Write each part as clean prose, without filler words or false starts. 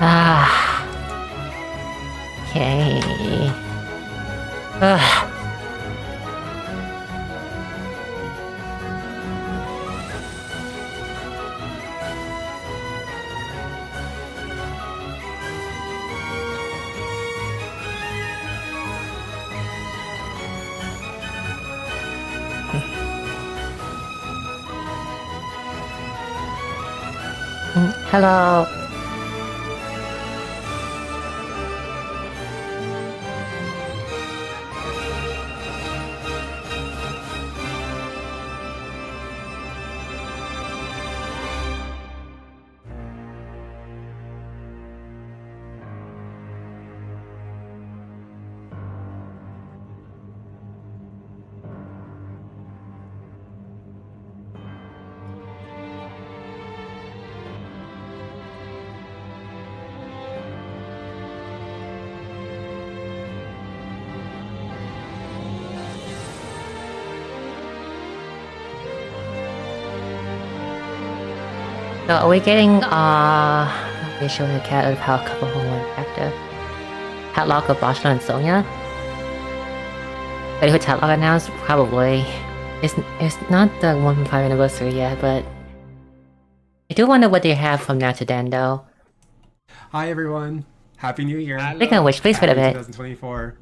Ah. Okay. Ugh. Hello. So are we getting visual account of how a couple more active? Padlock of Barcelona and Sonia? Ready for Padlock announced? Probably. It's not the 1.5 anniversary yet, but I do wonder what they have from now to then though. Hi everyone. Happy New Year. Speaking of which, please wait a bit. 2024.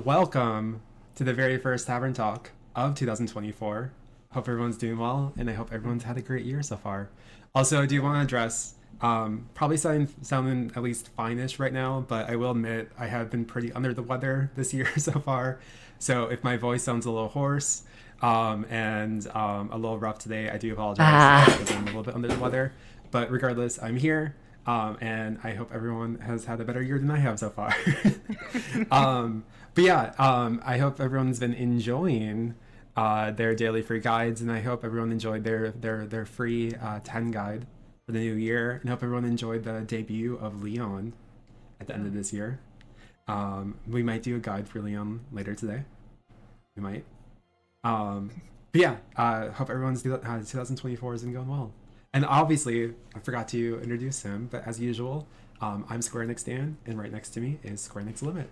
Welcome to the very first Tavern Talk of 2024. Hope everyone's doing well, and I hope everyone's had a great year so far. Also, I do want to address, probably sounding at least fine-ish right now, but I will admit I have been pretty under the weather this year so far. So if my voice sounds a little hoarse and a little rough today, I do apologize because I'm a little bit under the weather. But regardless, I'm here, and I hope everyone has had a better year than I have so far. But yeah, I hope everyone's been enjoying their daily free guides, and I hope everyone enjoyed their free 10 guide for the new year, and hope everyone enjoyed the debut of Leon at the end of this year. We might do a guide for Leon later today. We might. But yeah, hope everyone's 2024 has been going well. And obviously, I forgot to introduce him, but as usual, I'm Square Enix Dan, and right next to me is Square Enix Limit.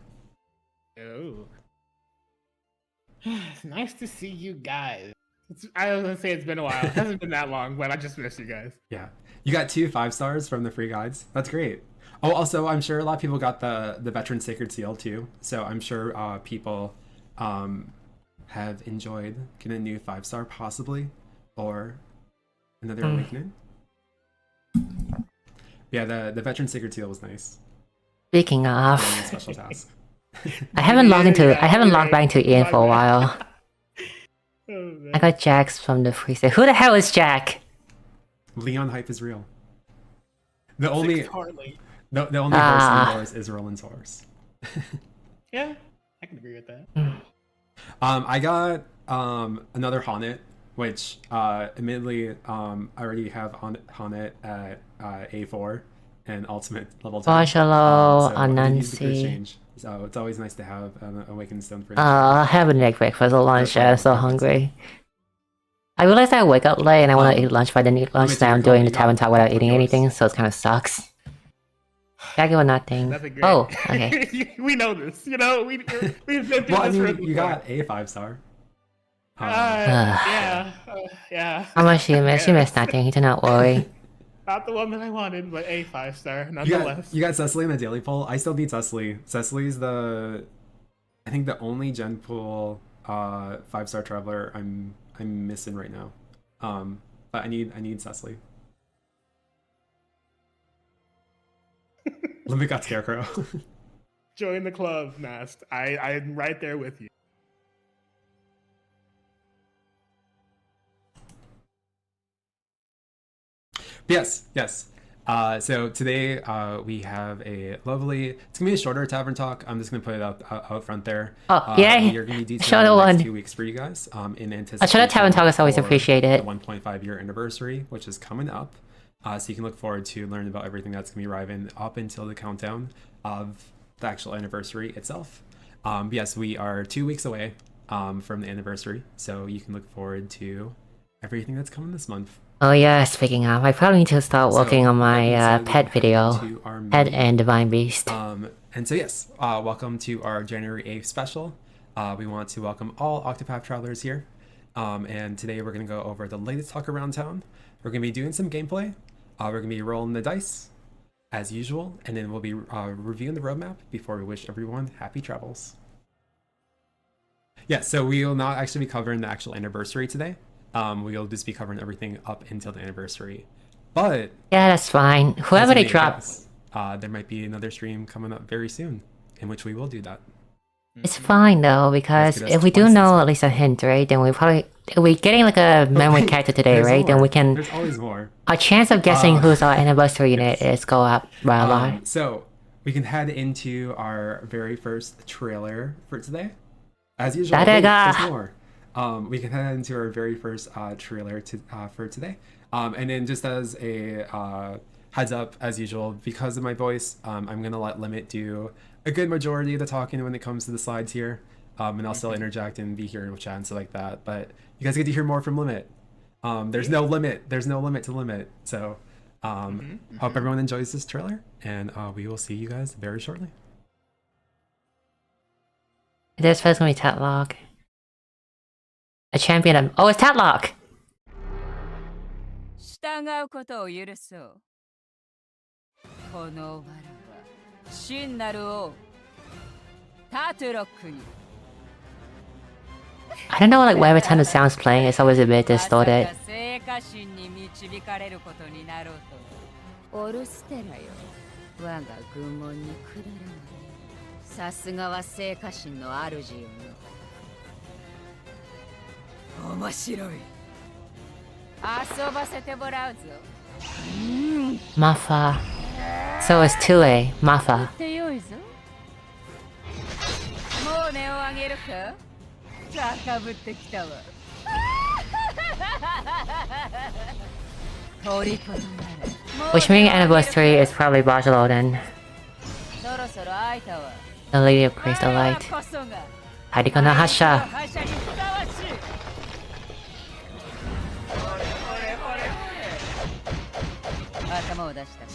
Oh. It's nice to see you guys. I was gonna say it's been a while. It hasn't been that long, but I just missed you guys. Yeah. You got 2 5-stars from the free guides. That's great. Oh, also, I'm sure a lot of people got the Veteran Sacred Seal too. So I'm sure people have enjoyed getting a new 5-star possibly, or another awakening. Yeah, the Veteran Sacred Seal was nice. Speaking of, Special task. I haven't logged back into Ian for a while. Oh, I got Jax from the free state. Who the hell is Jack? Leon hype is real. The only Harley. horse in the horse is Roland's horse. Yeah, I can agree with that. I got another Honnet, which admittedly I already have Honnet at A4 and ultimate level 10. Marshalo, So I did use the cruise Anansi. change. So it's always nice to have an Awakened Stone for I haven't eaten breakfast or lunch yet. I'm so hungry. I realized I wake up late and I want to eat lunch, but I didn't eat lunch. Now I'm doing the Tavern Talk without eating anything, so it kind of sucks. Jackie or nothing. Nothing great. Oh, okay. We know this. You know, we've been through Well, I this. mean, you got a 5-star. Yeah. How much she missed? She missed nothing. Do not worry. Not the one that I wanted, but a 5-star You nonetheless. got Cecily in the daily poll. I still need Cecily. Cecily's I think the only Gen pool 5-star traveler I'm missing right now. But I need Cecily. Limit got Scarecrow. Join the club, Nast. I'm right there with you. Yes. So today we have a lovely. It's gonna be a shorter Tavern Talk. I'm just gonna put it out front there. Oh, yay! You're gonna be Shorter the next one. 2 weeks for you guys. In anticipation. A shorter Tavern Talk is always for appreciated. The 1.5 year anniversary, which is coming up. So you can look forward to learning about everything that's gonna be arriving up until the countdown of the actual anniversary itself. Yes, we are 2 weeks away from the anniversary, so you can look forward to everything that's coming this month. Oh yeah, speaking of, I probably need to start working on my pet video. Pet and Divine Beast. And so yes, welcome to our January 8th special. We want to welcome all Octopath travelers here. And today we're going to go over the latest talk around town. We're going to be doing some gameplay. We're going to be rolling the dice, as usual. And then we'll be reviewing the roadmap before we wish everyone happy travels. Yeah, so we will not actually be covering the actual anniversary today. We'll just be covering everything up until the anniversary. But yeah, that's fine. Whoever they drop, there might be another stream coming up very soon, in which we will do that. it's fine though, because if we do know at least a hint, right, then we probably, if we're getting like a memory character today, right, then we can, there's always more. our chance of guessing who's our anniversary unit is go up by a lot. So we can head into our very first trailer for today. As usual, wait, there's more. We can head into our very first trailer for today. And then just as a heads up, as usual, because of my voice, I'm going to let Limit do a good majority of the talking when it comes to the slides here. And I'll still interject and be here in chat and stuff like that. But you guys get to hear more from Limit. There's no limit. There's no limit to Limit. So hope everyone enjoys this trailer. And we will see you guys very shortly. There's first gonna be Tatlock. A champion of... Oh, it's Tatlock! 従うことを許そう。この我は真なる王タトロックに。 I don't know, like, whenever time the sound's playing, it's always a bit distorted. 聖火神に導かれることになろうと。オルステラよ、我が愚問に下らない。さすがは聖火神の主よの。面白い。遊ばせてもらうぞ。Mafa. So it's 2A. Mafa. ってよいぞ。もう値を上げるか？高ぶってきたわ。虜となれ。 Which means anniversary is probably Barcelona then. そろそろ会えたわ。 The Lady of Praise the Light. こそが Harikona Hasha. 覇者にふさわしい。頭を出した。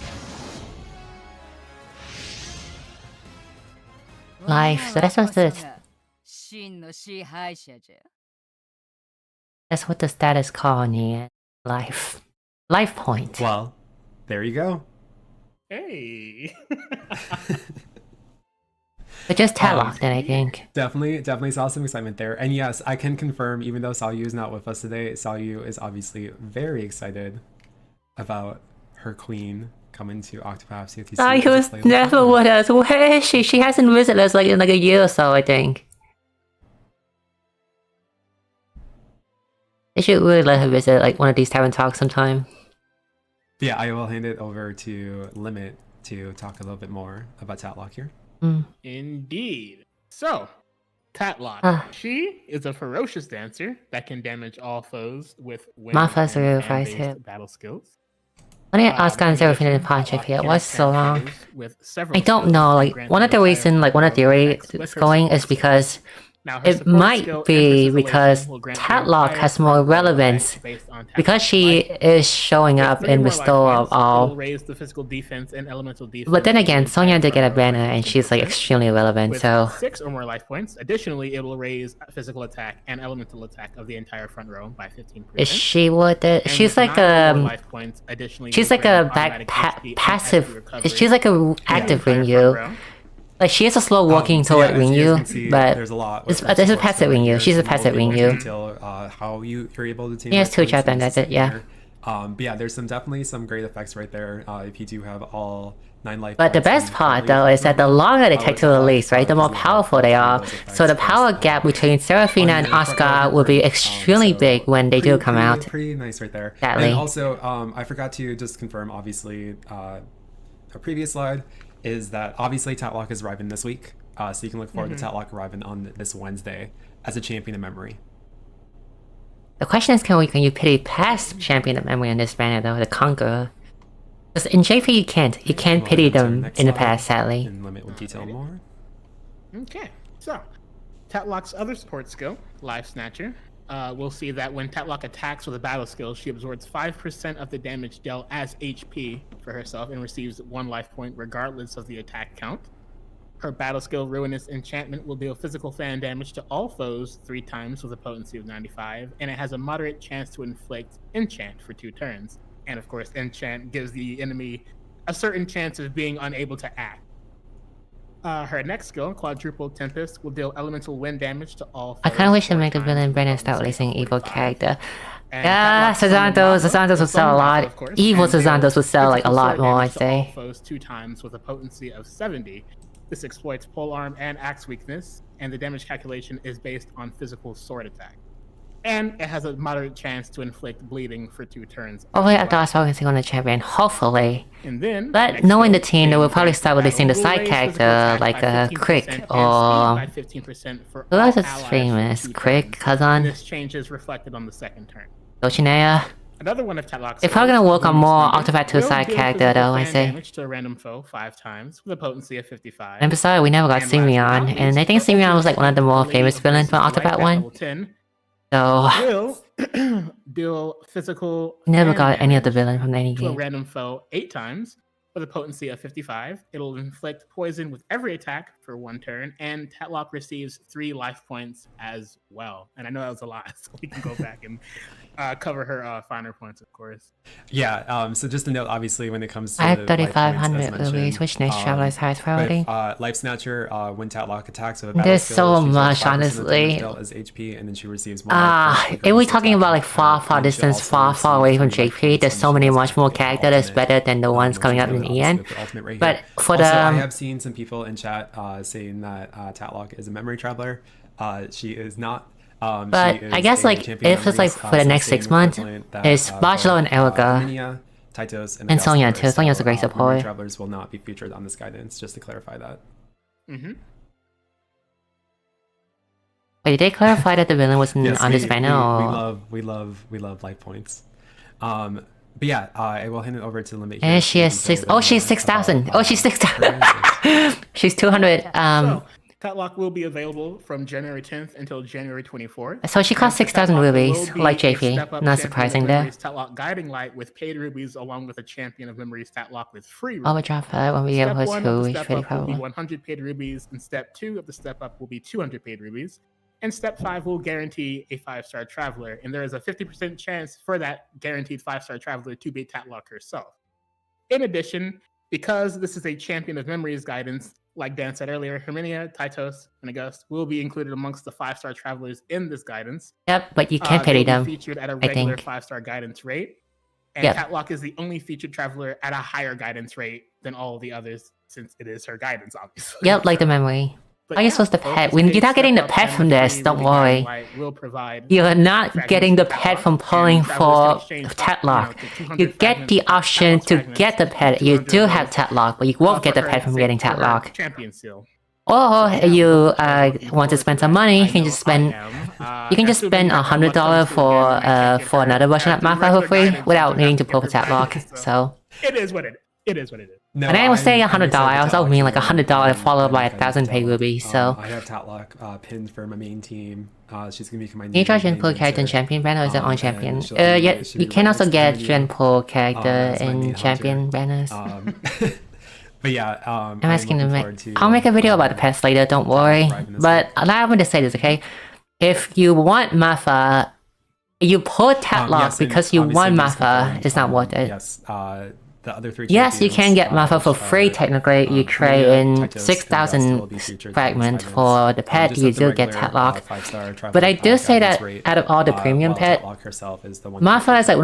Life. So that's what the 真の支配者じゃ。 that's what the status call need. Life. Life point. Well, there you go. Hey. But just Tatlock then, I think. Definitely saw some excitement there. And yes, I can confirm, even though Salyu is not with us today, Salyu is obviously very excited about her queen coming to Octopath COTC. Salyu was never with us. Where is she? She hasn't visited us like in like a year or so, I think. They should really let her visit like one of these Tavern talks sometime. Yeah, I will hand it over to Limit to talk a little bit more about Tatlock here. Indeed. So, Tatlock. She is a ferocious dancer that can damage all foes with wind Mafa's and real fan-based hit. battle skills. I need to ask on Seraphina and Ponchik here. What's so long? I don't know. Like one of the reason, like one of the theory it's going is because it might be because Tatlock has more relevance because she is showing up in Bestow of All. But then again, Sonya did get a banner and she's like extremely relevant. So 6 or more life points. Additionally, it will raise physical attack and elemental attack of the entire front row by 15%. is she worth it? She's like she's like a back passive. She's like a active Rinyu. Like she has a slow walking toward Rinyu, but there's a lot. there's a passive Rinyu. She's a passive Rinyu. How you're able to team. He has 2 chat and that's it. Yeah. But yeah, there's definitely some great effects right there. If you do have all 9 life. But the best part though is that the longer they take to release, right, the more powerful they are. So the power gap between Seraphina and Asuka will be extremely big when they do come out. Pretty nice right there. Sadly. And also, I forgot to just confirm, obviously, a previous slide is that obviously Tatlock is arriving this week. So you can look forward to Tatlock arriving on this Wednesday as a champion of memory. The question is, can you pity past champion of memory in this banner though, the Conqueror? Because in JP you can't pity them in the past, sadly. And Limit with detail more. Okay, so Tatlock's other support skill, Life Snatcher, we'll see that when Tatlock attacks with a battle skill, she absorbs 5% of the damage dealt as HP for herself and receives 1 life point regardless of the attack count. Her battle skill Ruinous Enchantment will deal physical fan damage to all foes 3 times with a potency of 95, and it has a moderate chance to inflict Enchant for 2 turns. And of course, Enchant gives the enemy a certain chance of being unable to act. Her next skill, Quadruple Tempest, will deal elemental wind damage to all foes. I kind of wish to make the villain Brennan start releasing evil character. Yeah, Sazantos would sell a lot. Evil Sazantos would sell like a lot more, I'd say. All foes 2 times with a potency of 70. This exploits polearm and axe weakness, and the damage calculation is based on physical sword attack. And it has a moderate chance to inflict bleeding for 2 turns. Hopefully after I was focusing on the champion, hopefully. And then, but knowing the team, they will probably start releasing the side character like Crick or... Who else is famous? Crick, Kazan? This change is reflected on the 2nd turn. Dulcinea? Another one of Tatlock's They're probably gonna work on more Octopath 2 side character though, I say. Damage to a random foe 5 times with a potency of 55. And besides, we never got Simeon, and I think Simeon was like one of the more famous villains from Octopath 1. So... will deal physical never got any of the villain from any game. To a random foe 8 times with a potency of 55. It'll inflict poison with every attack for 1 turn, and Tatlock receives 3 life points as well. And I know that was a lot, so we can go back and cover her finer points, of course. Yeah, so just a note, obviously, when it comes to I have 3,500 rubies, which next Traveler's highest priority. Life Snatcher, when Tatlock attacks with a there's so much, honestly. As HP, and then she receives if we're talking about like far distance, far away from JP, there's so many much more characters that's better than the ones coming up in the end. But for the... I have seen some people in chat saying that Tatlock is a memory traveler. She is not. But I guess like if it's like for the next 6 months, it's Bachelor and Elga. And Sonya too. Sonya's a great support. Travelers will not be featured on this guidance, just to clarify that. Wait, did they clarify that the villain wasn't on this banner? We love life points. But yeah, I will hand it over to Limit. And she has 6. Oh, she's 6,000. Oh, she's 6,000. She's 200. Tatlock will be available from January 10th until January 24th. So she costs 6,000 rubies, like JP. Not surprising there. Tatlock Guiding Light with paid rubies, along with a Champion of Memories Tatlock with free rubies. Overdraw her when we have her too. Which pretty will be 100 paid rubies, and Step 2 of the Step Up will be 200 paid rubies. And Step 5 will guarantee a 5-star traveler, and there is a 50% chance for that guaranteed 5-star traveler to be Tatlock herself. In addition, because this is a Champion of Memories guidance, like Dan said earlier, Herminia, Tytos, and August will be included amongst the 5-star travelers in this guidance. Yep, but you can't pity them. Featured at a regular 5-star guidance rate, and Tatlock is the only featured traveler at a higher guidance rate than all the others, since it is her guidance, obviously. Yep, like the memory. I guess what's the pet? When you're not getting the pet from this, don't worry. You're not getting the pet from pulling for Tatlock. You get the option to get the pet. You do have Tatlock, but you won't get the pet from getting Tatlock. Or you want to spend some money, you can just spend $100 for another version of Martha for free without needing to pull for Tatlock. So it is what it is. It is what it is. No, and I was saying $100. I also mean like $100 followed by 1,000 paid rubies. So I have Tatlock pinned for my main team. She's gonna become my. Can you try Gen Pool character in Champion banner, or is it on Champion? Yeah, you can also get Gen Pool character in Champion banners. But yeah, I'm asking I'll make a video about the pets later. Don't worry. But I want to say this, okay? If you want Mafa, you pull Tatlock because you want Mafa. It's not worth it. Yes. The other 3 yes, you can get Mafa for free technically. You trade in 6,000 fragments for the pet, you do get Tatlock. But I do say that out of all the premium pet, Mafa is like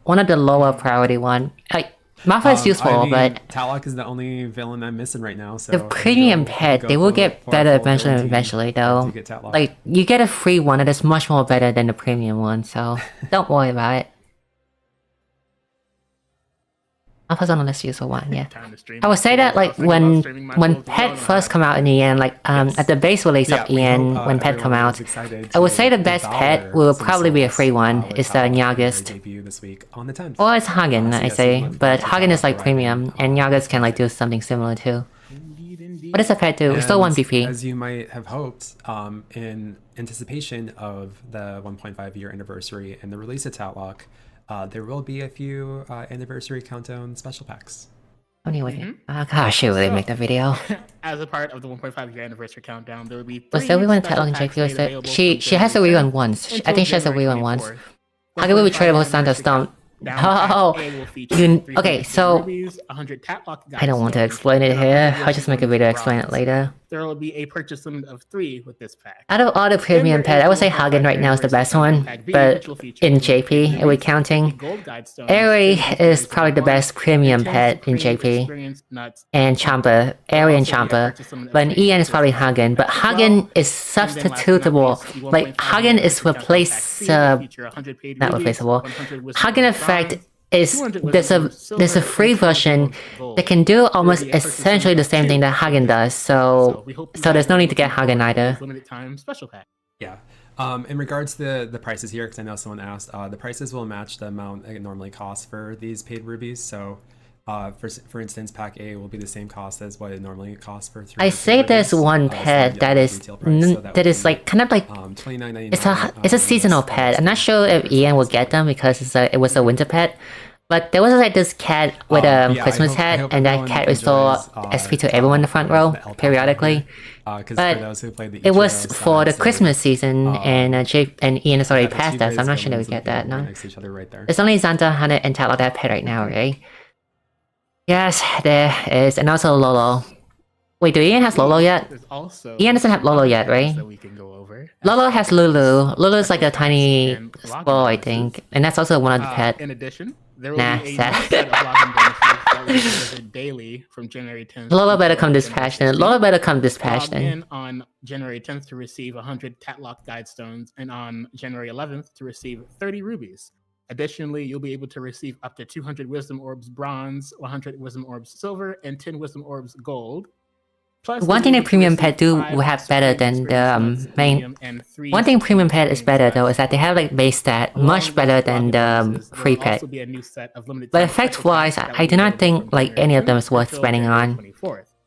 one of the lower priority one. Like, Mafa is useful, but Tatlock is the only villain I'm missing right now. So the premium pet, they will get better eventually though. Like, you get a free one that is much more better than the premium one, so don't worry about it. Alpha's on the list useful one, yeah. I would say that like when Pet first come out in the end, like at the base release of EN when Pet come out, I would say the best pet will probably be a free one. It's the Nyagist. Or it's Hagen, I say, but Hagen is like premium, and Nyagist can like do something similar too. What does the pet do? It's still 1 BP. As you might have hoped, in anticipation of the 1.5 year anniversary and the release of Tatlock, there will be a few anniversary countdown special packs. Anyway, oh gosh, should really make the video. As a part of the 1.5 year anniversary countdown, there will be Was there rerun Tatlock and JP? Was there? She has a rerun once. I think she has a rerun once. How can we be tradable Santa Stomp? Oh, okay, so I don't want to explain it here. I'll just make a video explain it later. There will be a purchase limit of 3 with this pack. Out of all the premium pet, I would say Hagen right now is the best one, but in JP, are we counting? Airy is probably the best premium pet in JP, and Champa, Airy and Champa, but in EN is probably Hagen, but Hagen is substitutable, like Hagen is not replaceable. Hagen effect is there's a free version that can do almost essentially the same thing that Hagen does, so there's no need to get Hagen either. Limited time special pack. Yeah. In regards to the prices here, because I know someone asked, the prices will match the amount it normally costs for these paid rubies. So, for instance, pack A will be the same cost as what it normally costs for 3. I say there's one pet that is like kind of like it's a seasonal pet. I'm not sure if Ian will get them because it was a winter pet. But there was like this cat with a Christmas hat, and that cat restore SP to everyone in the front row periodically. But it was for the Christmas season, and Ian has already passed that, so I'm not sure that we get that. No, it's only Xanta, Hana, and Tatlock that pet right now, right? Yes, there is, and also Lolo. Wait, do Ian has Lolo yet? Ian doesn't have Lolo yet, right? Lolo has Lulu. Lulu's like a tiny spoil, I think, and that's also one of the pets. In addition, there will be a new set of login bonuses that will be delivered daily from January 10th. Lolo better come dispatched then. Lolo better come dispatched then. Log in on January 10th to receive 100 Tatlock Guidestones, and on January 11th to receive 30 rubies. Additionally, you'll be able to receive up to 200 Wisdom Orbs Bronze, 100 Wisdom Orbs Silver, and 10 Wisdom Orbs Gold. Plus, one thing that premium pet do have better than the main. One thing premium pet is better though is that they have like base stat much better than the free pet. But effect wise, I do not think like any of them is worth spending on.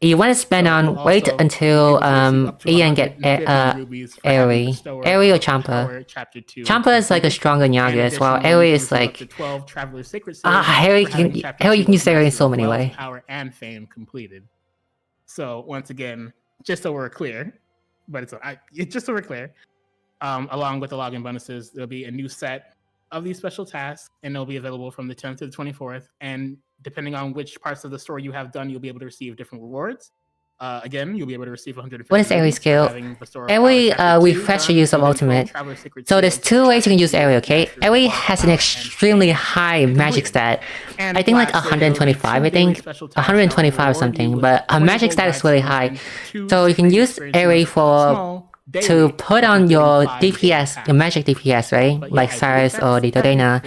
You want to spend on wait until Ian get Airy or Champa. Champa is like a stronger Nyagas, while Airy is like Airy you can use Airy in so many ways. So once again, just so we're clear, just so we're clear, along with the login bonuses, there'll be a new set of these special tasks, and they'll be available from the 10th to the 24th. And depending on which parts of the story you have done, you'll be able to receive different rewards. Again, you'll be able to receive 150. What is Airy's skill? Airy refresh your use of ultimate. So there's 2 ways you can use Airy, okay? Airy has an extremely high magic stat. I think like 125, I think. 125 or something, but her magic stat is really high. So you can use Airy to put on your DPS, your magic DPS, right? Like Cyrus or Didorena.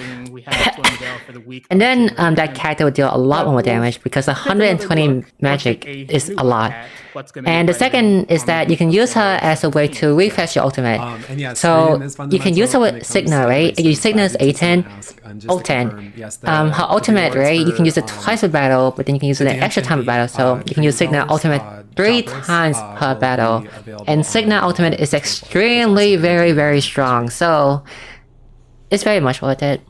And then that character will deal a lot more damage because 120 magic is a lot. And the second is that you can use her as a way to refresh your ultimate. So you can use her with Signa, right? Your Signa is A10, O10. Her ultimate, right? You can use it twice per battle, but then you can use it an extra time per battle. So you can use Signa ultimate 3 times per battle. And Signa ultimate is extremely very, very strong. So it's very much worth it.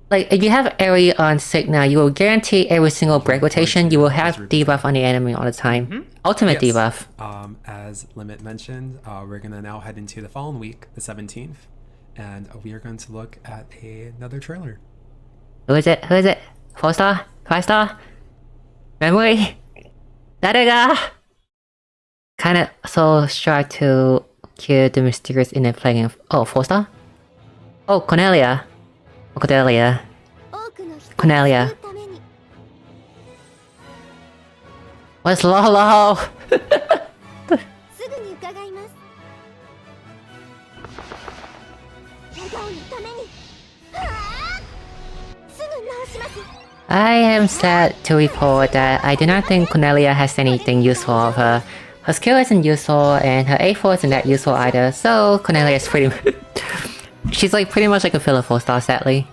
Like, if you have Airy on Signa, you will guarantee every single break rotation you will have debuff on the enemy all the time. Ultimate debuff. As Limit mentioned, we're going to now head into the following week, the 17th, and we are going to look at another trailer. Who is it? 4-star? 5-star? Memory? Darega? Kinda so sure to cure the mysterious inner plague of... Oh, 4-star? Oh, Cornelia. Cornelia. What's Lolo? I am sad to report that I do not think Cornelia has anything useful of her. Her skill isn't useful, and her A4 isn't that useful either, so Cornelia is pretty... She's like pretty much like a filler 4-star, sadly.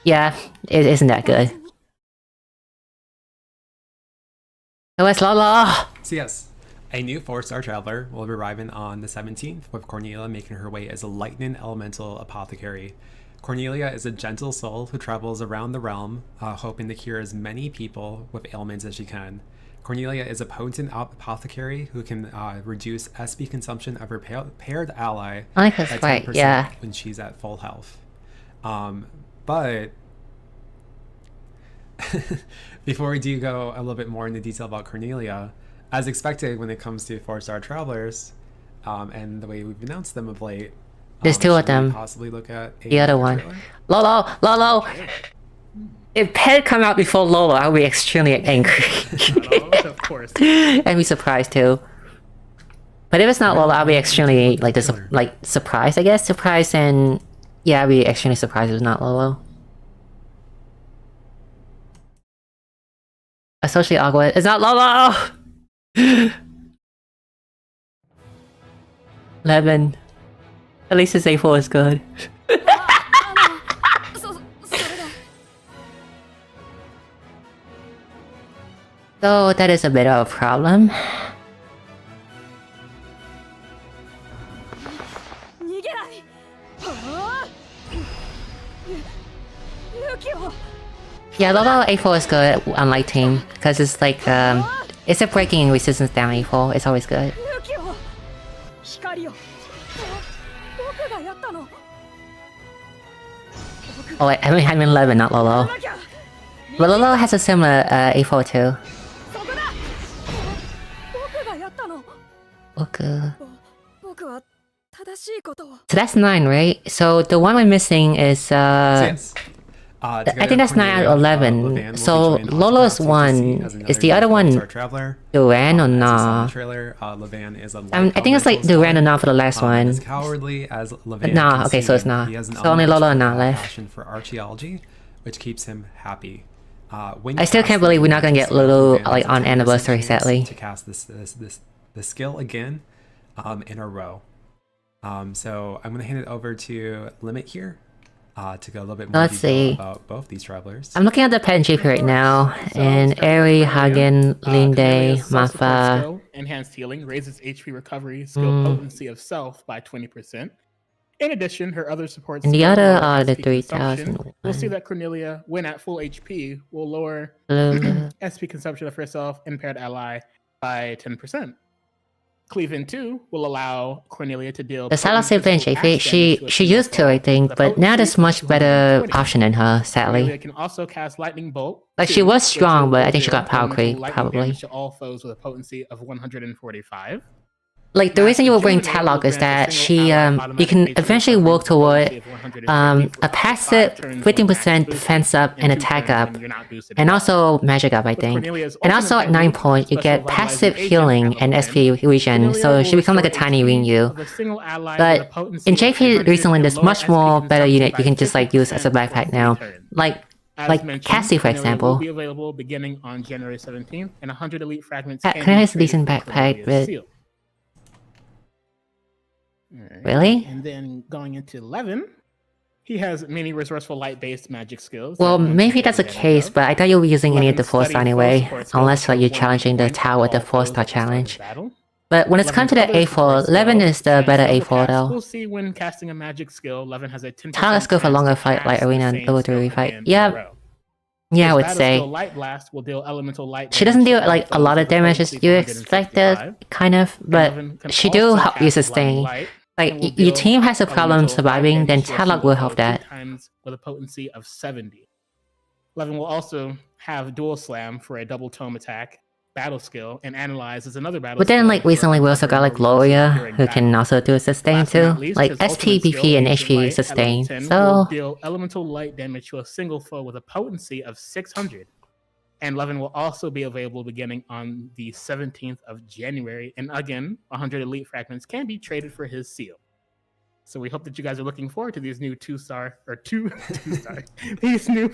Yeah, it isn't that good. Oh, it's Lolo! So yes, a new 4-star traveler will be arriving on the 17th, with Cornelia making her way as a lightning elemental apothecary. Cornelia is a gentle soul who travels around the realm, hoping to cure as many people with ailments as she can. Cornelia is a potent apothecary who can reduce SP consumption of her paired ally I think by that's 10% right, yeah. when she's at full health. But before we do go a little bit more into detail about Cornelia, as expected when it comes to 4-star travelers, and the way we've announced them of late, There's two of should we them. possibly look at The other one. trailer? Lolo! If Pet come out before Lolo, I'll be extremely angry. Of course. I'd be surprised too. But if it's not Lolo, I'll be extremely surprised, I guess. Surprised and yeah, I'll be extremely surprised if it's not Lolo. Especially awkward. It's not Lolo! 11. At least his A4 is good. So that is a bit of a problem. Yeah, Lolo A4 is good, unlike Team, because it's like, it's a breaking resistance down A4, it's always good. Oh wait, I mean 11, not Lolo. But Lolo has a similar A4 too. Okay. So that's 9, right? So the one we're missing is So yes. I think that's 9 out of 11. So Lolo's 1. Is the other one Duran or nah? I think it's like Duran or nah for the last one. As cowardly as Levan Nah, okay, so it's not. So only Lolo and nah left. Passion for archaeology, which keeps him happy. I still can't believe we're not gonna get Lolo like on anniversary, sadly. To cast this skill again, in a row. So I'm gonna hand it over to Limit here. To go a little bit more detail about both these travelers. I'm looking at the pen GP right now, and Eri, Hagen, Linde, Mafa. Enhanced healing raises HP recovery, skill potency of self by 20%. In addition, her other supports. And the other are the 3,000. We'll see that Cornelia, when at full HP, will lower SP consumption of herself and paired ally by 10%. Cleave-in 2 will allow Cornelia to deal. The Salah Sibling GP, she used to, I think, but now there's much better option in her, sadly. Cornelia can also cast Lightning Bolt. Like, she was strong, but I think she got power creep, probably. To all foes with a potency of 145. Like, the reason you will bring Tadlock is that she, you can eventually work toward a passive 15% defense up and attack up, and also magic up, I think. And also at 9 point, you get passive healing and SP regen, so she becomes like a tiny Rinyu. But in JP recently, there's much more better unit you can just like use as a backpack now. Like Cassie, for example. Will be available beginning on January 17th, and 100 elite fragments. Can is a decent backpack, but right. Really? And then going into 11, he has many resourceful light-based magic skills. Well, maybe that's the case, but I thought you were using any of the 4-star anyway, unless like you're challenging the tower with the 4-star challenge. But when it's come to the A4, 11 is the better A4 though. We'll see when casting a magic skill, 11 has a 10%. Let's go for longer fight like Arena and level 3 fight. Yeah. Yeah, I would say. Light Blast will deal elemental light. She doesn't do like a lot of damage as you expected, kind of, but she do help you sustain. Like, your team has a problem surviving, then Tadlock will help that. With a potency of 70. 11 will also have Dual Slam for a double tome attack, battle skill, and Analyze as another battle. But then, like, recently we also got like Gloria, who can also do a sustain too. Like SP, BP, and HP sustain. So deal elemental light damage to a single foe with a potency of 600. And 11 will also be available beginning on the 17th of January. And again, 100 elite fragments can be traded for his seal. So we hope that you guys are looking forward to these new these new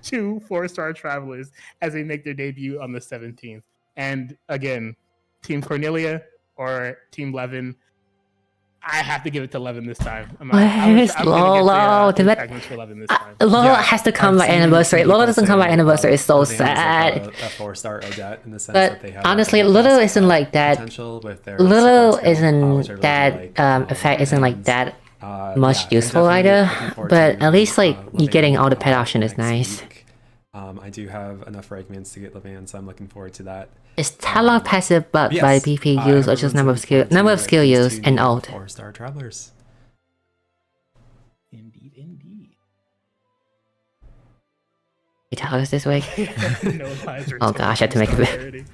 2 4-star travelers as they make their debut on the 17th. And again, Team Cornelia or Team 11, I have to give it to 11 this time. Where's Lolo? The fragments for 11 this time. Lolo has to come by anniversary. Lolo doesn't come by anniversary. It's so they have, like, sad. a 4-star Odette in the sense But that they have, honestly, like, Lolo the isn't like that. potential with their Lolo support skill, which I isn't really that like. effect isn't like And, that yeah, much I'm useful definitely either. looking forward But to, at least like you Levan, getting all the pet option is next nice. week. I do have enough fragments to get Levan, so I'm looking forward to that. Is Talon passive buffed by Yes, PP I use hope or just everyone's looking number of forward skill to use these and two ult? 4-star travelers. Indeed. You tell us this week? No lies are Oh gosh, I had to make a bit. already.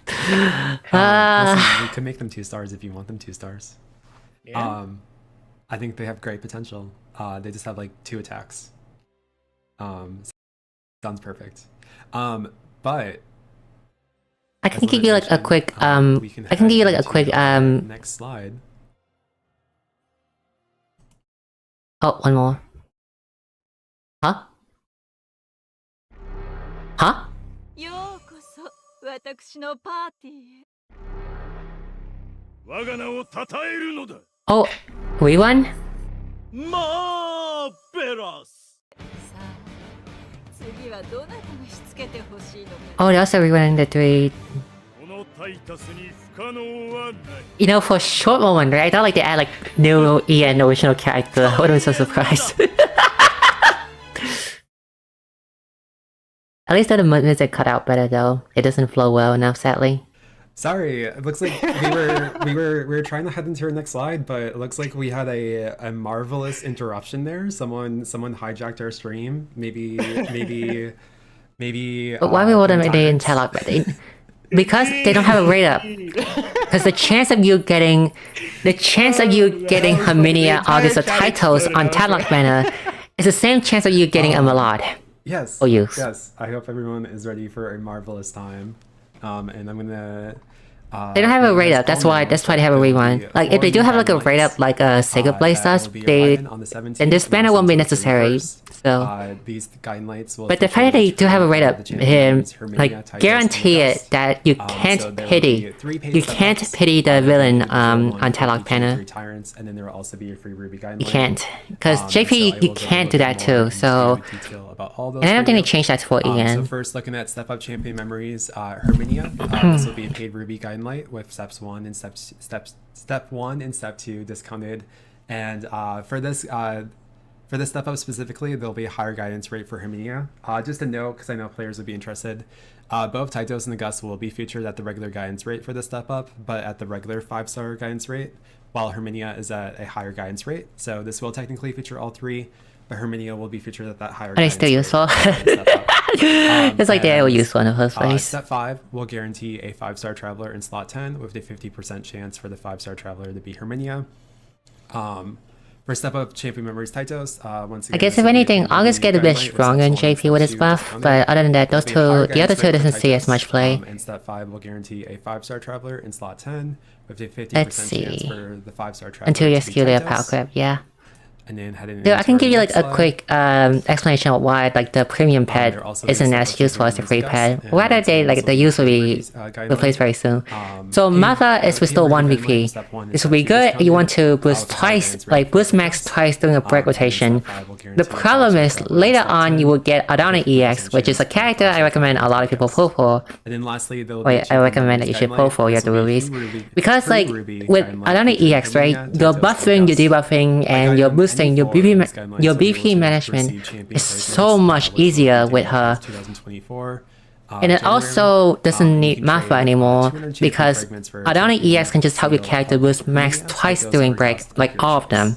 Listen, we can make them 2 stars if you want them 2 stars. Yeah. I think they have great potential. They just have like 2 attacks. Sounds perfect. But I can as give you like a mentioned, quick we can I can give you like a head quick into our next slide. oh, one more. Huh? Huh? ようこそ私のパーティーへ。我が名を称えるのだ。 Oh, we won? マーベラス。さあ、次はどなたがしつけてほしいのか。 Oh, they also rewinded the 3. このタイタスに不可能はない。 You know, for a short moment, right? I thought like they add like new EN original character. I would have been so surprised. At least the music cut out better though. It doesn't flow well enough, sadly. Sorry, it looks like we were trying to head into our next slide, but it looks like we had a marvelous interruption there. Someone hijacked our stream. Maybe. But why we wouldn't they in tyrants. Talok? Because they don't have a rate up. Because the chance of you getting Herminia, August, or titles on Talok banner is the same chance of you getting a Malad. Yes. Or use. Yes. I hope everyone is ready for a marvelous time. And I'm gonna. They don't have a rate up. That's why they have a rewind. Like if they do have like a rate up, like a Sega Play does, then this banner won't be necessary. So, these guiding lights will. but the fact that they do have a rate up, like guarantee it that you can't pity the villain on Talok banner. Tyrants, and then there will also be a free Ruby guiding You light. can't, because JP you can't do that too. So, and I don't think they changed that for So EN. first, looking at Step Up Champion Memories, Herminia. This will be a paid Ruby guiding light with step 1 and step 2 discounted. And for this step up specifically, there'll be a higher guidance rate for Herminia. Just a note, because I know players would be interested. Both Titos and the Gus will be featured at the regular guidance rate for the step up, but at the regular 5-star guidance rate, while Herminia is at a higher guidance rate. So this will technically feature all 3, but Herminia will be featured at that higher. Are they still useful? It's It's like they were useful in the first place. Step 5 will guarantee a 5-star traveler in slot 10 with a 50% chance for the 5-star traveler to be Herminia. For Step Up Champion Memories Titos, once again, I guess if anything, August get a bit stronger in JP with his buff, but other than that, the other two doesn't see as much play. And Step 5 will guarantee a 5-star traveler in slot 10 with a 50% Let's chance see. for the 5-star traveler Until you to be skill their Titos. power grab, yeah. And then heading So I into can our give you like next a slide. quick explanation of why like the premium pet There also isn't is as Step Up useful as the Champion free Memories pet. Gus, Rather and they also like the use will be guideline. replaced very soon. So Mother is still 1 VP. This will be good if you want to boost twice, like boost max twice during a break rotation. The problem is later on you will get Adana EX, which is a character I recommend a lot of people pull for. And then lastly, there will Wait, be I recommend that you should pull for your rubies. Because like with Adana EX, right, you're buffing, you're debuffing, and you're boosting your BP management is so much easier with her. And it also doesn't need Mafa anymore because Adana EX can just help your character boost max twice during break, like all of them.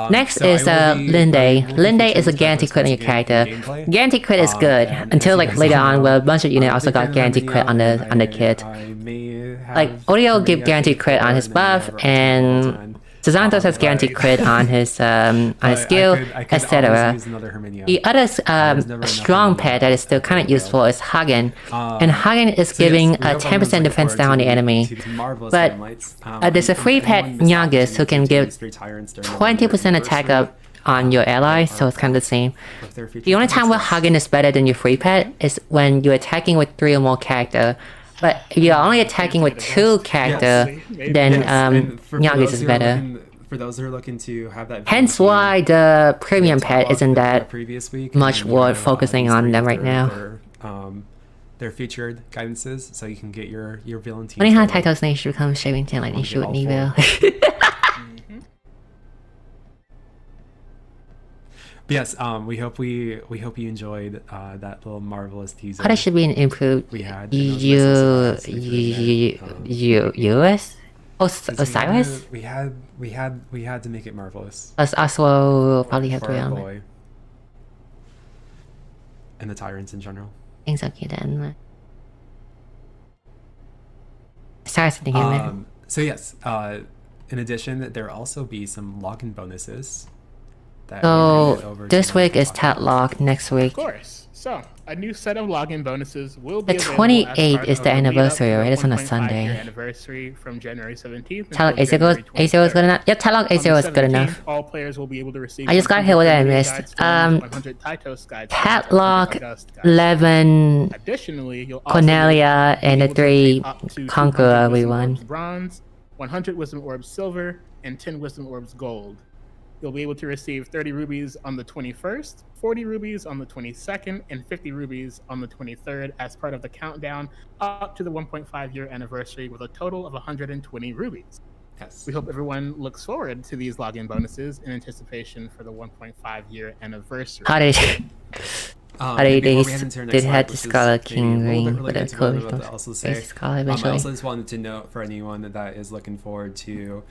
Next is Linde. Linde is a guaranteed crit on your character. Guaranteed crit is good until like later on where a bunch of units also got guaranteed crit on the kit. Like Oreo give guaranteed crit on his buff, and Susantos has guaranteed crit on his skill, etc. The other strong pet that is still kind of useful is Hagen, and Hagen is giving a 10% defense down on the enemy. But there's a free pet Nyagus who can give 20% attack up on your ally, so it's kind of the same. The only time where Hagen is better than your free pet is when you're attacking with 3 or more character. But if you're only attacking with 2 character, then Nyagus is better. for those who are looking to have that. Hence VLT, why the premium pet isn't the that previous week, much and, worth focusing on them right now. Their featured guidances, so you can get your villain team. Funny how Taito's name should become Shaving Tail like they should with Neville. But yes, we hope you enjoyed that little marvelous teaser. How that should be an improved we had US? Osiris? We had to make it marvelous. Plus Oslo probably have For 3 our on it. boy. And the tyrants in general. Things okay then. Sorry, thinking man. So yes, in addition, there'll also be some login bonuses. That So this week is Tatlock, next week. Of course. So, a new set of login bonuses will be The available as 28th part is of the lead-up anniversary, to the right? It's on a 1.5 year Sunday. anniversary from January 17th. Tatlock until A0 January is good 23rd. enough? Yep, Tatlock On the A0 is good 17th, enough. All players will be able to receive I just got hit with that I 100 missed. guide stones, 100 Taitos guide stones, Tatlock, 100 August guide stones. 11, Additionally, you'll also Cornelia, be and the able to 3 receive up to 200 Conqueror we Wisdom won. Orbs bronze, 100 wisdom orbs silver, and 10 wisdom orbs gold. You'll be able to receive 30 rubies on the 21st, 40 rubies on the 22nd, and 50 rubies on the 23rd as part of the countdown up to the 1.5 year anniversary with a total of 120 rubies. Yes. We hope everyone looks forward to these login bonuses in anticipation for the 1.5 year anniversary. How did Maybe they before we head into our next did had slide, the which is Scarlet maybe King a little bit ring with a related to what I'm code about to also say. Scarlet I eventually. also just wanted to note for anyone that is looking forward to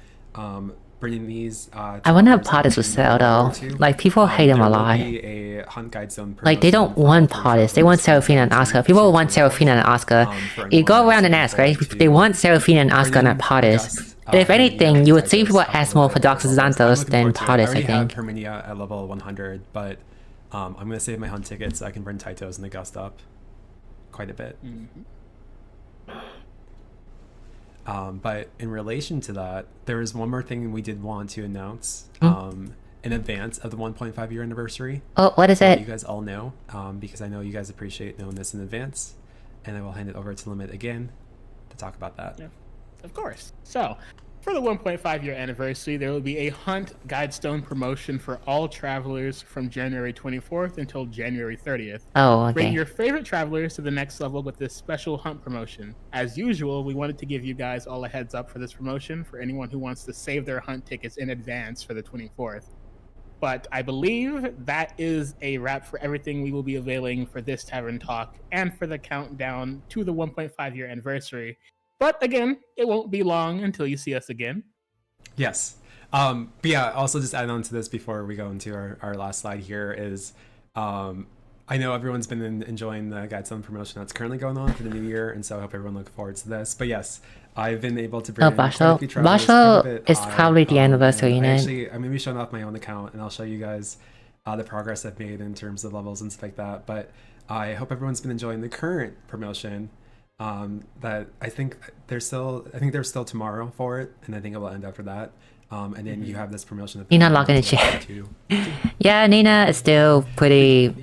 bringing these. I wonder how Potus would sell though. Like people hate him a lot. A hunt guide zone Like they don't want Potus, they want Serafina and Oscar. People want Serafina and Oscar. You go around and ask, right? They want Serafina and Oscar, not Potus. And if anything, you would see people ask more for Doxus Xanthos than Potus, I think. Herminia at level 100, but I'm gonna save my hunt tickets so I can bring Taitos and the Gust up quite a bit. But in relation to that, there is one more thing we did want to announce in advance of the 1.5 year anniversary. Oh, what is So it? you guys all know, because I know you guys appreciate knowing this in advance, and I will hand it over to Limit again to talk about that. Yeah, of course. So, for the 1.5 year anniversary, there will be a Hunt Guidestone promotion for all travelers from January 24th until January 30th. Oh, Bring okay. your favorite travelers to the next level with this special Hunt promotion. As usual, we wanted to give you guys all a heads up for this promotion for anyone who wants to save their Hunt tickets in advance for the 24th. But I believe that is a wrap for everything we will be availing for this Tavern Talk and for the countdown to the 1.5 year anniversary. But again, it won't be long until you see us again. Yes. But yeah, also just add on to this before we go into our last slide here is, I know everyone's been enjoying the Guidestone promotion that's currently going on for the new year, and so I hope everyone looks forward to this. But yes, I've been able to bring Oh, in quite a Basho. few travelers, Basho quite a bit is high, probably the anniversary, and you know? Actually, I'm going to be showing off my own account, and I'll show you guys the progress I've made in terms of levels and stuff like that. But I hope everyone's been enjoying the current promotion. That I think there's still tomorrow for it, and I think it will end after that. And then you have this promotion. Nina logging in chat. Yeah, Nina is still pretty.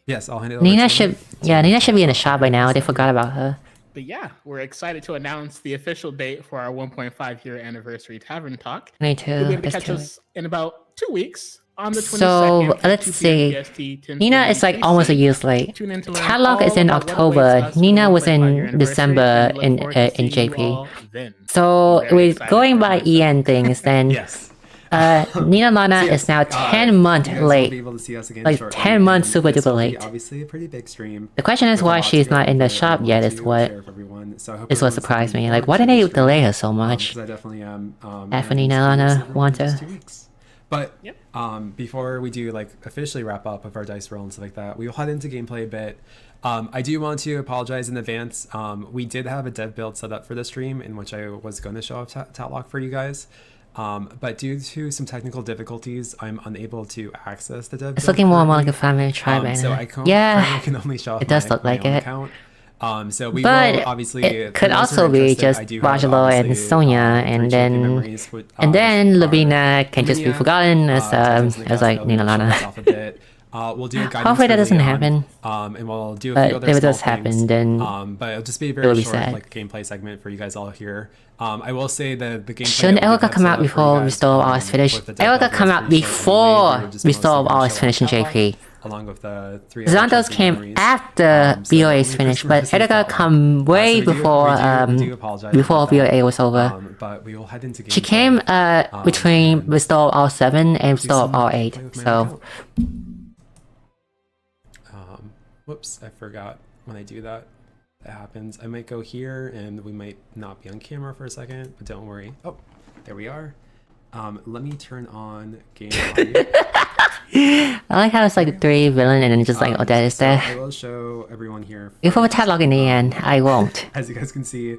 Yes, I'll hand it over. Nina to should. Yeah, Nina should be in the shop by now. They forgot about her. But yeah, we're excited to announce the official date for our 1.5 year anniversary Tavern Talk. Me You'll too. be able to That's catch too. us in about 2 weeks on the 22nd. So at let's 2 see. p.m. PST, 10 Nina p.m. is like UTC. almost a year late. Tune in to learn Tatlock is all in about what October. awaits us for Nina the was 1.5 year in anniversary, December and we in look forward to in seeing you JP. all then. So Very we're excited going for by that. EN things then. Yes. Nina Lana So, is now you 10 months guys will be late. able to see us again Like, shortly, 10 months and super this duper will be late. Obviously, a pretty big stream. The question is with a why lot to she's go not in the over shop and yet a lot is to what share with everyone. So I hope is what everyone's surprised me. looking Like, why forward did to they the stream, delay her so much? because I definitely am. After Nina Lana want to. 2 weeks. But Yep. before we do like officially wrap up with our dice roll and stuff like that, we will head into gameplay a bit. I do want to apologize in advance. We did have a dev build set up for the stream in which I was going to show off Tatlock for you guys. But due to some technical difficulties, I'm unable to access the dev. It's build looking more and more like currently. a family tribe right So now. I can't, Yeah, I can only show off it does my, look like my own it. account. So we But will obviously. it for could those who are also be interested, just I do have, Rajalo and obviously, Sonia, very and cheeky then memories with, and then our Lavina can just be Lavinia, forgotten as Titans and the as like Gospel, Nina we'll show Lana. this off a bit. We'll do a guidance. Hopefully that for doesn't Leon, happen. and we'll do a But few other if it small does happen, things. then But it'll just be a it'll very be short sad. like gameplay segment for you guys all here. I will say that the gameplay. Shouldn't that we Elga did come have out set up for you before guys, Restore of All is with finished? the deck Elga build come was out pretty short before anyway. We were just Restore of mostly All gonna is show finished in off Catwalk, JP. along with the 3 Zantos other came memories. after So BOA is only finished, for but specific Elga Catwalk. come way So we do before apologize about that. BOA was over. But we will head into She gameplay. came between and Restore of All 7 and do Restore of some All gameplay 8, with my so... account. Whoops, I forgot when I do that. That happens. I might go here and we might not be on camera for a second, but don't worry. Oh, there we are. Let me turn on game audio. I like how it's like 3 villain and then just like, oh, that is so there. I will show everyone here. If I'm a first. tag log in the end, I won't. As you guys can see,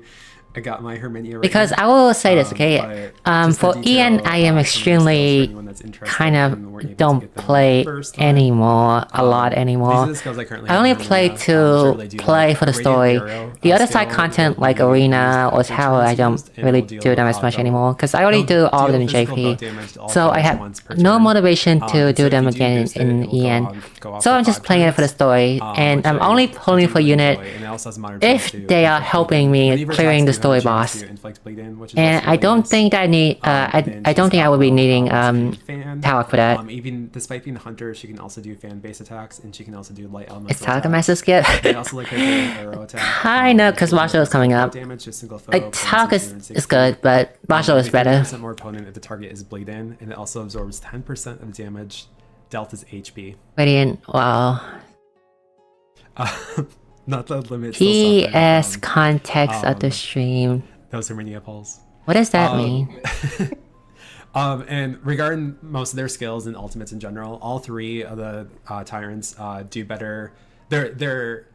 I got my Herminia right Because here. I will say this, okay? But just For the detail, Ian, I am some of the extremely skills for anyone that's interested kind and weren't able of to don't get them play first time. anymore, a lot These anymore. are the skills I currently I have only in play Herminia, which I to really do play like. for the Radiant story. Arrow, The other skill side content will like be Arena used or as a Tower, I don't used, and really will deal do that as much double- anymore because I already it'll do all of them in deal physical JP. damage to all So I players have once per no turn. motivation to And do so them if you do again boost it, in it will EN. go off So for I'm just 5 playing it for the turns, story, and which I'm I only do pulling for really unit enjoy, and it also has modern if tools to they are inflict helping bleed. me Many of her clearing the attacks do story have a chance boss. to inflict bleed in, which is And also I really don't nice. think that I need, And I don't she's think I got would be low, needing fan. Talk for that. Even despite being a hunter, she can also do fan based attacks, and she can also do light Is elemental Talk a attacks. massive skip? I also like her Radiant Arrow attack. Kinda, which because gives Marshall is coming foe up. damage to a single foe, Like, points Talk to is 260. good, but Marshall is It'll be better. 30% more potent if the target is bleed in, and it also absorbs 10% of the damage dealt as HP. Radiant, wow. Not the limit. still PS suffering context of the um, stream. those are many pulls. What does that mean? And regarding most of their skills and ultimates in general, all 3 of the tyrants do better. Their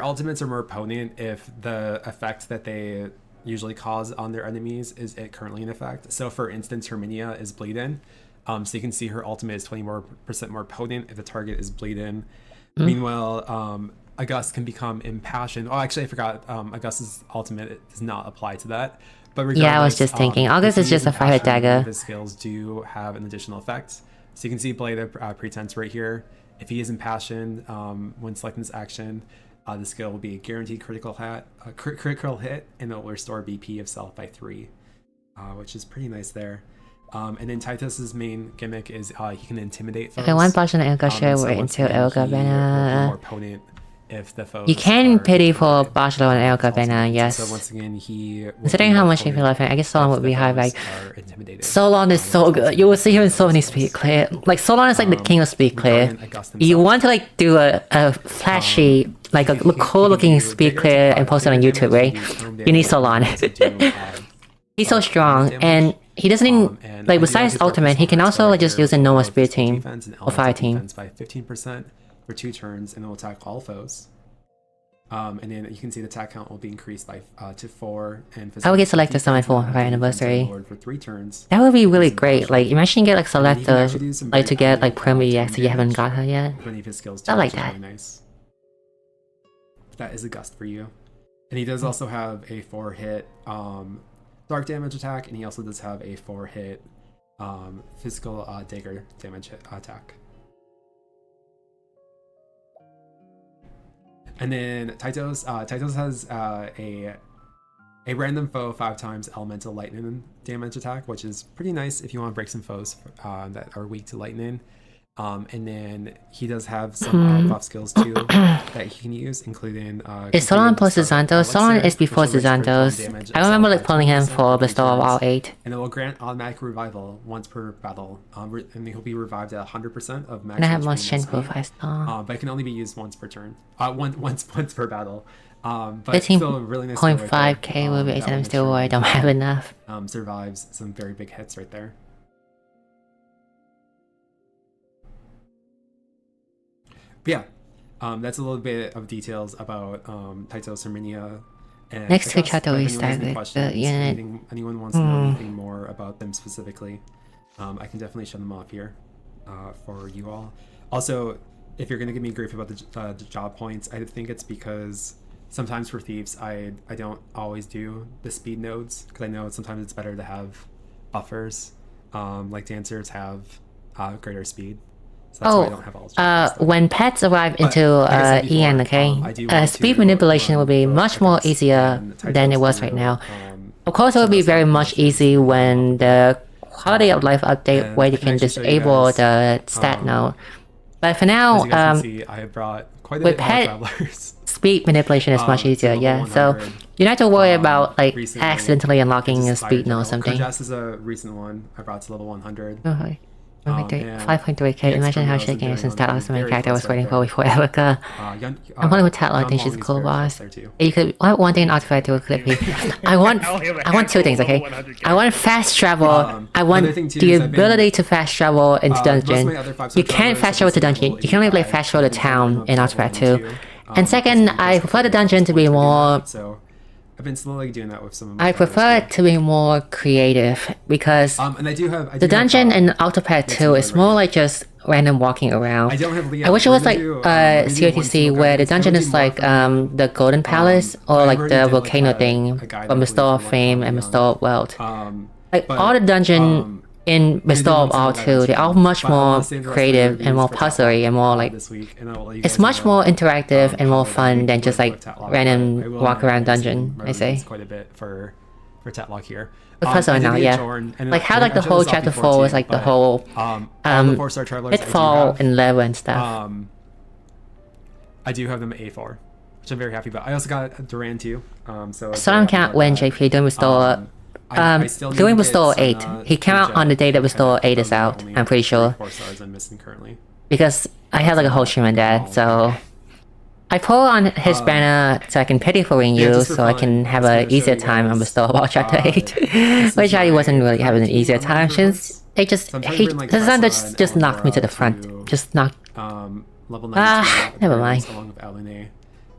ultimates are more potent if the effect that they usually cause on their enemies is it currently in effect. So for instance, Herminia is bleed in. So you can see her ultimate is 20% more potent if the target is bleed in. Meanwhile, August can become impassioned. Oh, actually, I forgot. August's ultimate does not apply to that. But Yeah, I was just thinking. August if is he just a fire impassioned, dagger. his skills do have an additional effect. So you can see Blade of Pretense right here. If he is impassioned when selecting this action, the skill will be a guaranteed critical hit, and it will restore BP of self by 3, which is pretty nice there. And then Titus's main gimmick is he can intimidate foes. Okay, one person Elga share So we're once into again, Elga he will be Banner. more potent if the foes You can are pity for intimidated Barcelona and by Elga his Banner, ultimates. yes. So once again, he will Considering be how more much you feel potent like I guess Solon if would the be high, foes like are intimidated. Solon is so good. You will see him in so many speed clear. Like Solon is like the king of speed clear. regarding August You himself, want to like do a flashy, like a cool looking speed clear and post it on YouTube, right? You need Solon. He's so strong, and he doesn't even like besides ultimate, he can also like just use a normal speed team or fire team. by 15% for 2 turns, and it will attack all foes. And then you can see the attack count will be increased by to 4, and I would get selected summon for my anniversary. for 3 turns. That would be really great. Like imagine you get like And then he can selector, actually do some like to very get like cool, Premier turn so you haven't damage got her yet. with any of his skills I too, like which is that. really nice. That is a gust for you. And he does also have a 4-hit dark damage attack, and he also does have a 4-hit physical dagger damage attack. And then Titos has a random foe 5 times elemental lightning damage attack, which is pretty nice if you want to break some foes that are weak to lightning. And then he does have some buff skills too that he can use, including Is Solon plus Zizantos? Solon is before Zizantos. I remember like pulling him for Bestow of All 8. And it will grant automatic revival once per battle. And he'll be revived at 100% of max. And I have HP most and Shen for speed. 5 star. But it can only be used once per turn. Once per battle. But still a really nice skill right there. 13.5k will be that 8 and I'm will still ensure worried I don't that, have enough. survives some very big hits right there. But yeah, that's a little bit of details about Titos, Herminia, and Next August. week, how do If we anyone has start any with the questions, unit? anyone wants to know anything more about them specifically, I can definitely show them off here for you all. Also, if you're going to give me grief about the job points, I think it's because sometimes for thieves, I don't always do the speed nodes, because I know sometimes it's better to have buffers, like dancers have greater speed. So that's why I don't have all when pets arrive into like I said EN, before, okay, I do want speed to manipulation will be run much both more Octopath easier and than it Titles was through, right now. Of some course, it will of be those very side much missions easy and when the quality of life update and where I you can can actually show you disable guys, the stat node. But for as now, you guys can see, I have brought quite a with bit more pet travelers. speed manipulation is much to easier, level yeah. So 100. you don't have to worry about like Recently, accidentally unlocking a just speed node or General. something. Kojaz is a recent one I brought to level 100. Okay. And 5.3k. EX Imagine how Primrose shaking and since Journey that was the main very character I close was right waiting for there. before Erica. I'm wondering what Tatlock thinks she's a cool boss. You could one thing Octopath to clip me. I want two things, okay? I want fast travel. I want the ability to fast travel into dungeon. You can't fast travel to dungeon. You can only play fast travel to town in Octopath 2. And second, I prefer the dungeon to be more. So I've been slowly doing that with some of my I prefer it to be more creative because and I do have the dungeon in Octopath 2 is more like just random walking around. I don't have Leo. I wish it was like we're gonna do COTC one where the single dungeon guide. is like the Golden Palace or I like already the did, like, volcano a thing guide, I from believe, Restore of for, like, Fame and Young. Restore of Wealth. But, All the dungeon in Restore of All 2, they're all much more creative and more puzzly and more like this week, and I'll let you it's guys much know, more interactive and more how fun than it just would like with Tatlock, random but I will walk admit around I've dungeon, seen I say. reviews quite a bit for Tatlock here. Because I now, did get yeah. Jorn, and Like how I like the showed whole this off chapter before 4 was too, like the but, whole all the 4-star travelers I do Pitfall have, and level and stuff. I do have them at A4, which I'm very happy about. I also got Duran too. So Some can't win JP doing Restore. I still need doing to get Restore 8. Senna, He came out Jet, on the day that and Restore 8 is those are out, only I'm pretty sure. 4 stars I'm missing currently. Because I have like a whole stream on that, so I pull on his banner so I can pity for Yeah, you, just for so I fun, can I have was gonna an show easier you time on guys, Restore about Chapter 8. this Which is I wasn't my really having an current easier team time on since Octopath. it just So I'm trying to he bring, like, this time Cressa just and knocked me to the Elvira front. to, Just knocked level 92 never mind. appearance, along with Aline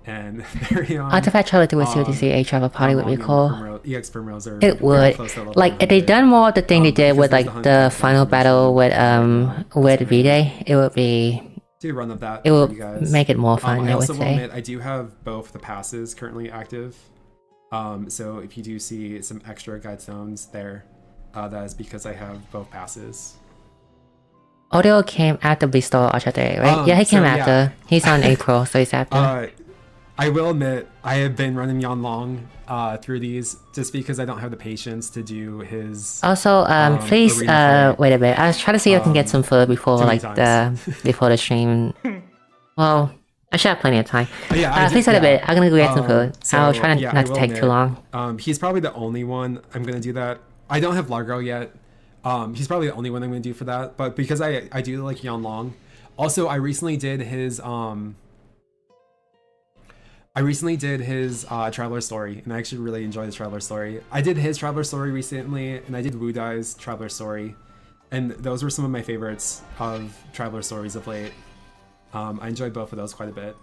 and Marion. Octopath travel to a COTC 8 travel party would be cool. EX Primrose are It very would. close to level Like if they 100. done more of the thing they did with because like there's the the final Hunt battle information with V-Day, it would be Do run of that it for will you guys. make it more fun, I I would also will say. admit I do have both the passes currently active. So if you do see some extra guide stones there, that is because I have both passes. Audio came after Restore Archate, right? Yeah, he came so, after. yeah. He's on April, so he's after. I will admit I have been running Yanlong through these just because I don't have the patience to do his. Also, please, arena fight. wait a bit. I was trying to see if I can get some food before too many like before the stream. Well, I should have plenty of time. Yeah, please wait a bit. I'm gonna go get some food. I'll try yeah, not I to will take too admit, long. He's probably the only one I'm gonna do that. I don't have Largo yet. He's probably the only one I'm gonna do for that. But because I do like Yanlong. Also, I recently did his Traveler Story, and I actually really enjoyed his Traveler Story. I did his Traveler Story recently, and I did Wudai's Traveler Story, and those were some of my favorites of Traveler Stories of late. I enjoyed both of those quite a bit.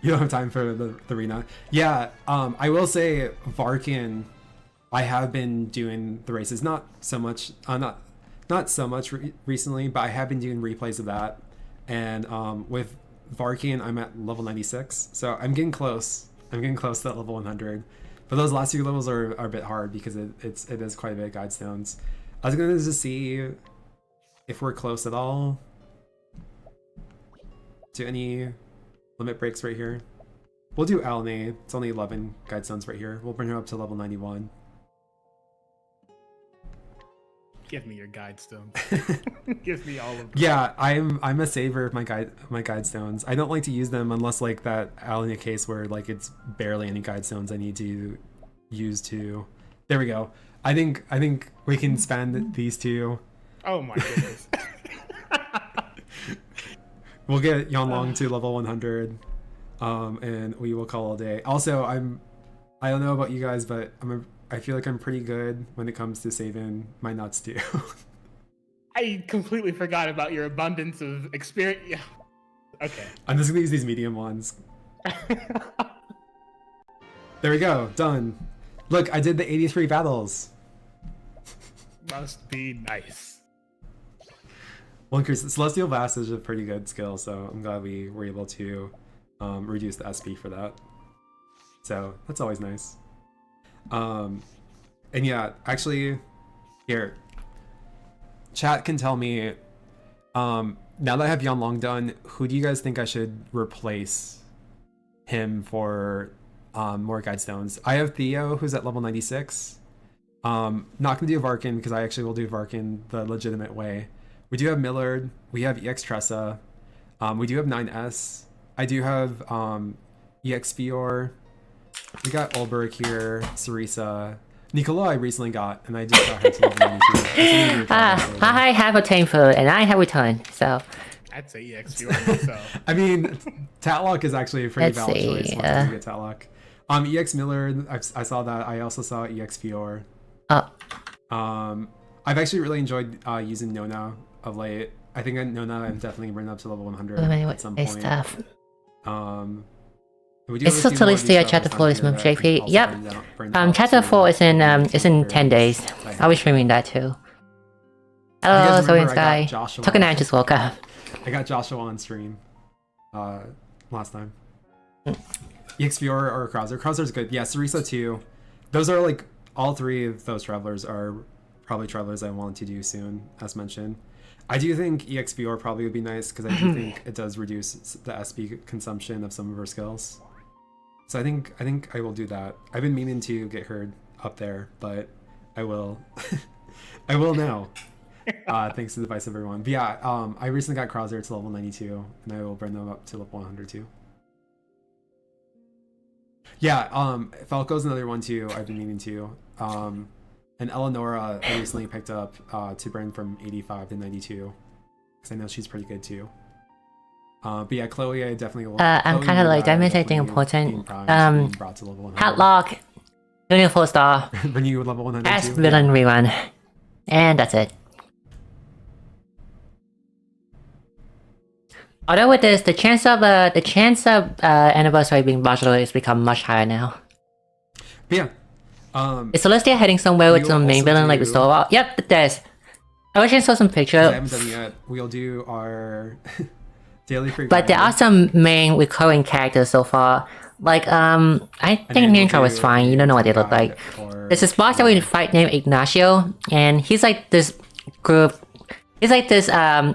You don't have time for the arena. Yeah, I will say Varkin, I have been doing the races, not so much, recently, but I have been doing replays of that, and with Varkin, I'm at level 96, so I'm getting close. I'm getting close to that level 100. But those last few levels are a bit hard because it is quite a bit of guide stones. I was gonna just see if we're close at all to any limit breaks right here. We'll do Aline. It's only 11 guide stones right here. We'll bring her up to level 91. Give me your guide stones. Give me all of them. Yeah, I'm a saver of my guide stones. I don't like to use them unless like that Aline case where like it's barely any guide stones I need to use to. There we go. I think we can spend these two. Oh my goodness. We'll get Yanlong to level 100, and we will call it a day. Also, I don't know about you guys, but I feel like I'm pretty good when it comes to saving my nuts too. I completely forgot about your abundance of experience. Yeah. Okay. I'm just gonna use these medium ones. There we go, done. Look, I did the 83 battles. Must be nice. Well, Celestial Blast is a pretty good skill, so I'm glad we were able to reduce the SP for that. So that's always nice. And yeah, actually, here, chat can tell me, now that I have Yan Long done, who do you guys think I should replace him for more guide stones? I have Theo, who's at level 96. Not gonna do Varkin because I actually will do Varkin the legitimate way. We do have Millard. We have EX Tressa. We do have 9S. I do have EX Fior. We got Ulberg here, Sarisa. Nicola I recently got, and I just got her to level 92. I have a tame food, and I have a ton, so... I'd say EXP myself. I mean, Tatlock is actually a pretty Let's valid see, choice once you get Tatlock. EX Millard, I saw that. I also saw EX Fior. Oh. I've actually really enjoyed using Nona of late. I think Nona I'm definitely bring up to level 100 at some point. Stuff. We do It's have a few more still of these chapter 4 travels is down moved, here that I JP. can Yep. also bring up Chapter to 4 is in the 10 days. I I'll be streaming that too. Hello, guys Zoe remember and I got Sky. Joshua? Tuck and I just woke up. I got Joshua on stream last time. EX4 or Krauser. Krauser's good. Yeah, Sarisa too. Those are like, all three of those travelers are probably travelers I want to do soon, as mentioned. I do think EX4 probably would be nice because I do think it does reduce the SP consumption of some of her skills. So I think I will do that. I've been meaning to get her up there, but I will. I will now. Thanks to the advice of everyone. But yeah, I recently got Krauser to level 92, and I will bring them up to level 100 too. Yeah, Falco's another one too. I've been meaning to. And Eleonora I recently picked up to bring from 85 to 92, because I know she's pretty good too. But yeah, Chloe I definitely will. I'm kind of like, did I miss anything important? Hatlock, doing a 4-star. Bring you level 100 As too? villain rerun. And that's it. Although with this, the chance of anniversary being modular has become much higher now. But yeah. Is Celestia heading somewhere with some main villain like the Store? Yep, it does. I wish I saw some I pictures. haven't done it yet. We'll do our daily free. But there are some main recurring characters so far. Like, I think Ninja was fine, you don't know what they look like. There's this boss that we fight named Ignacio, and he's like this group. He's like this,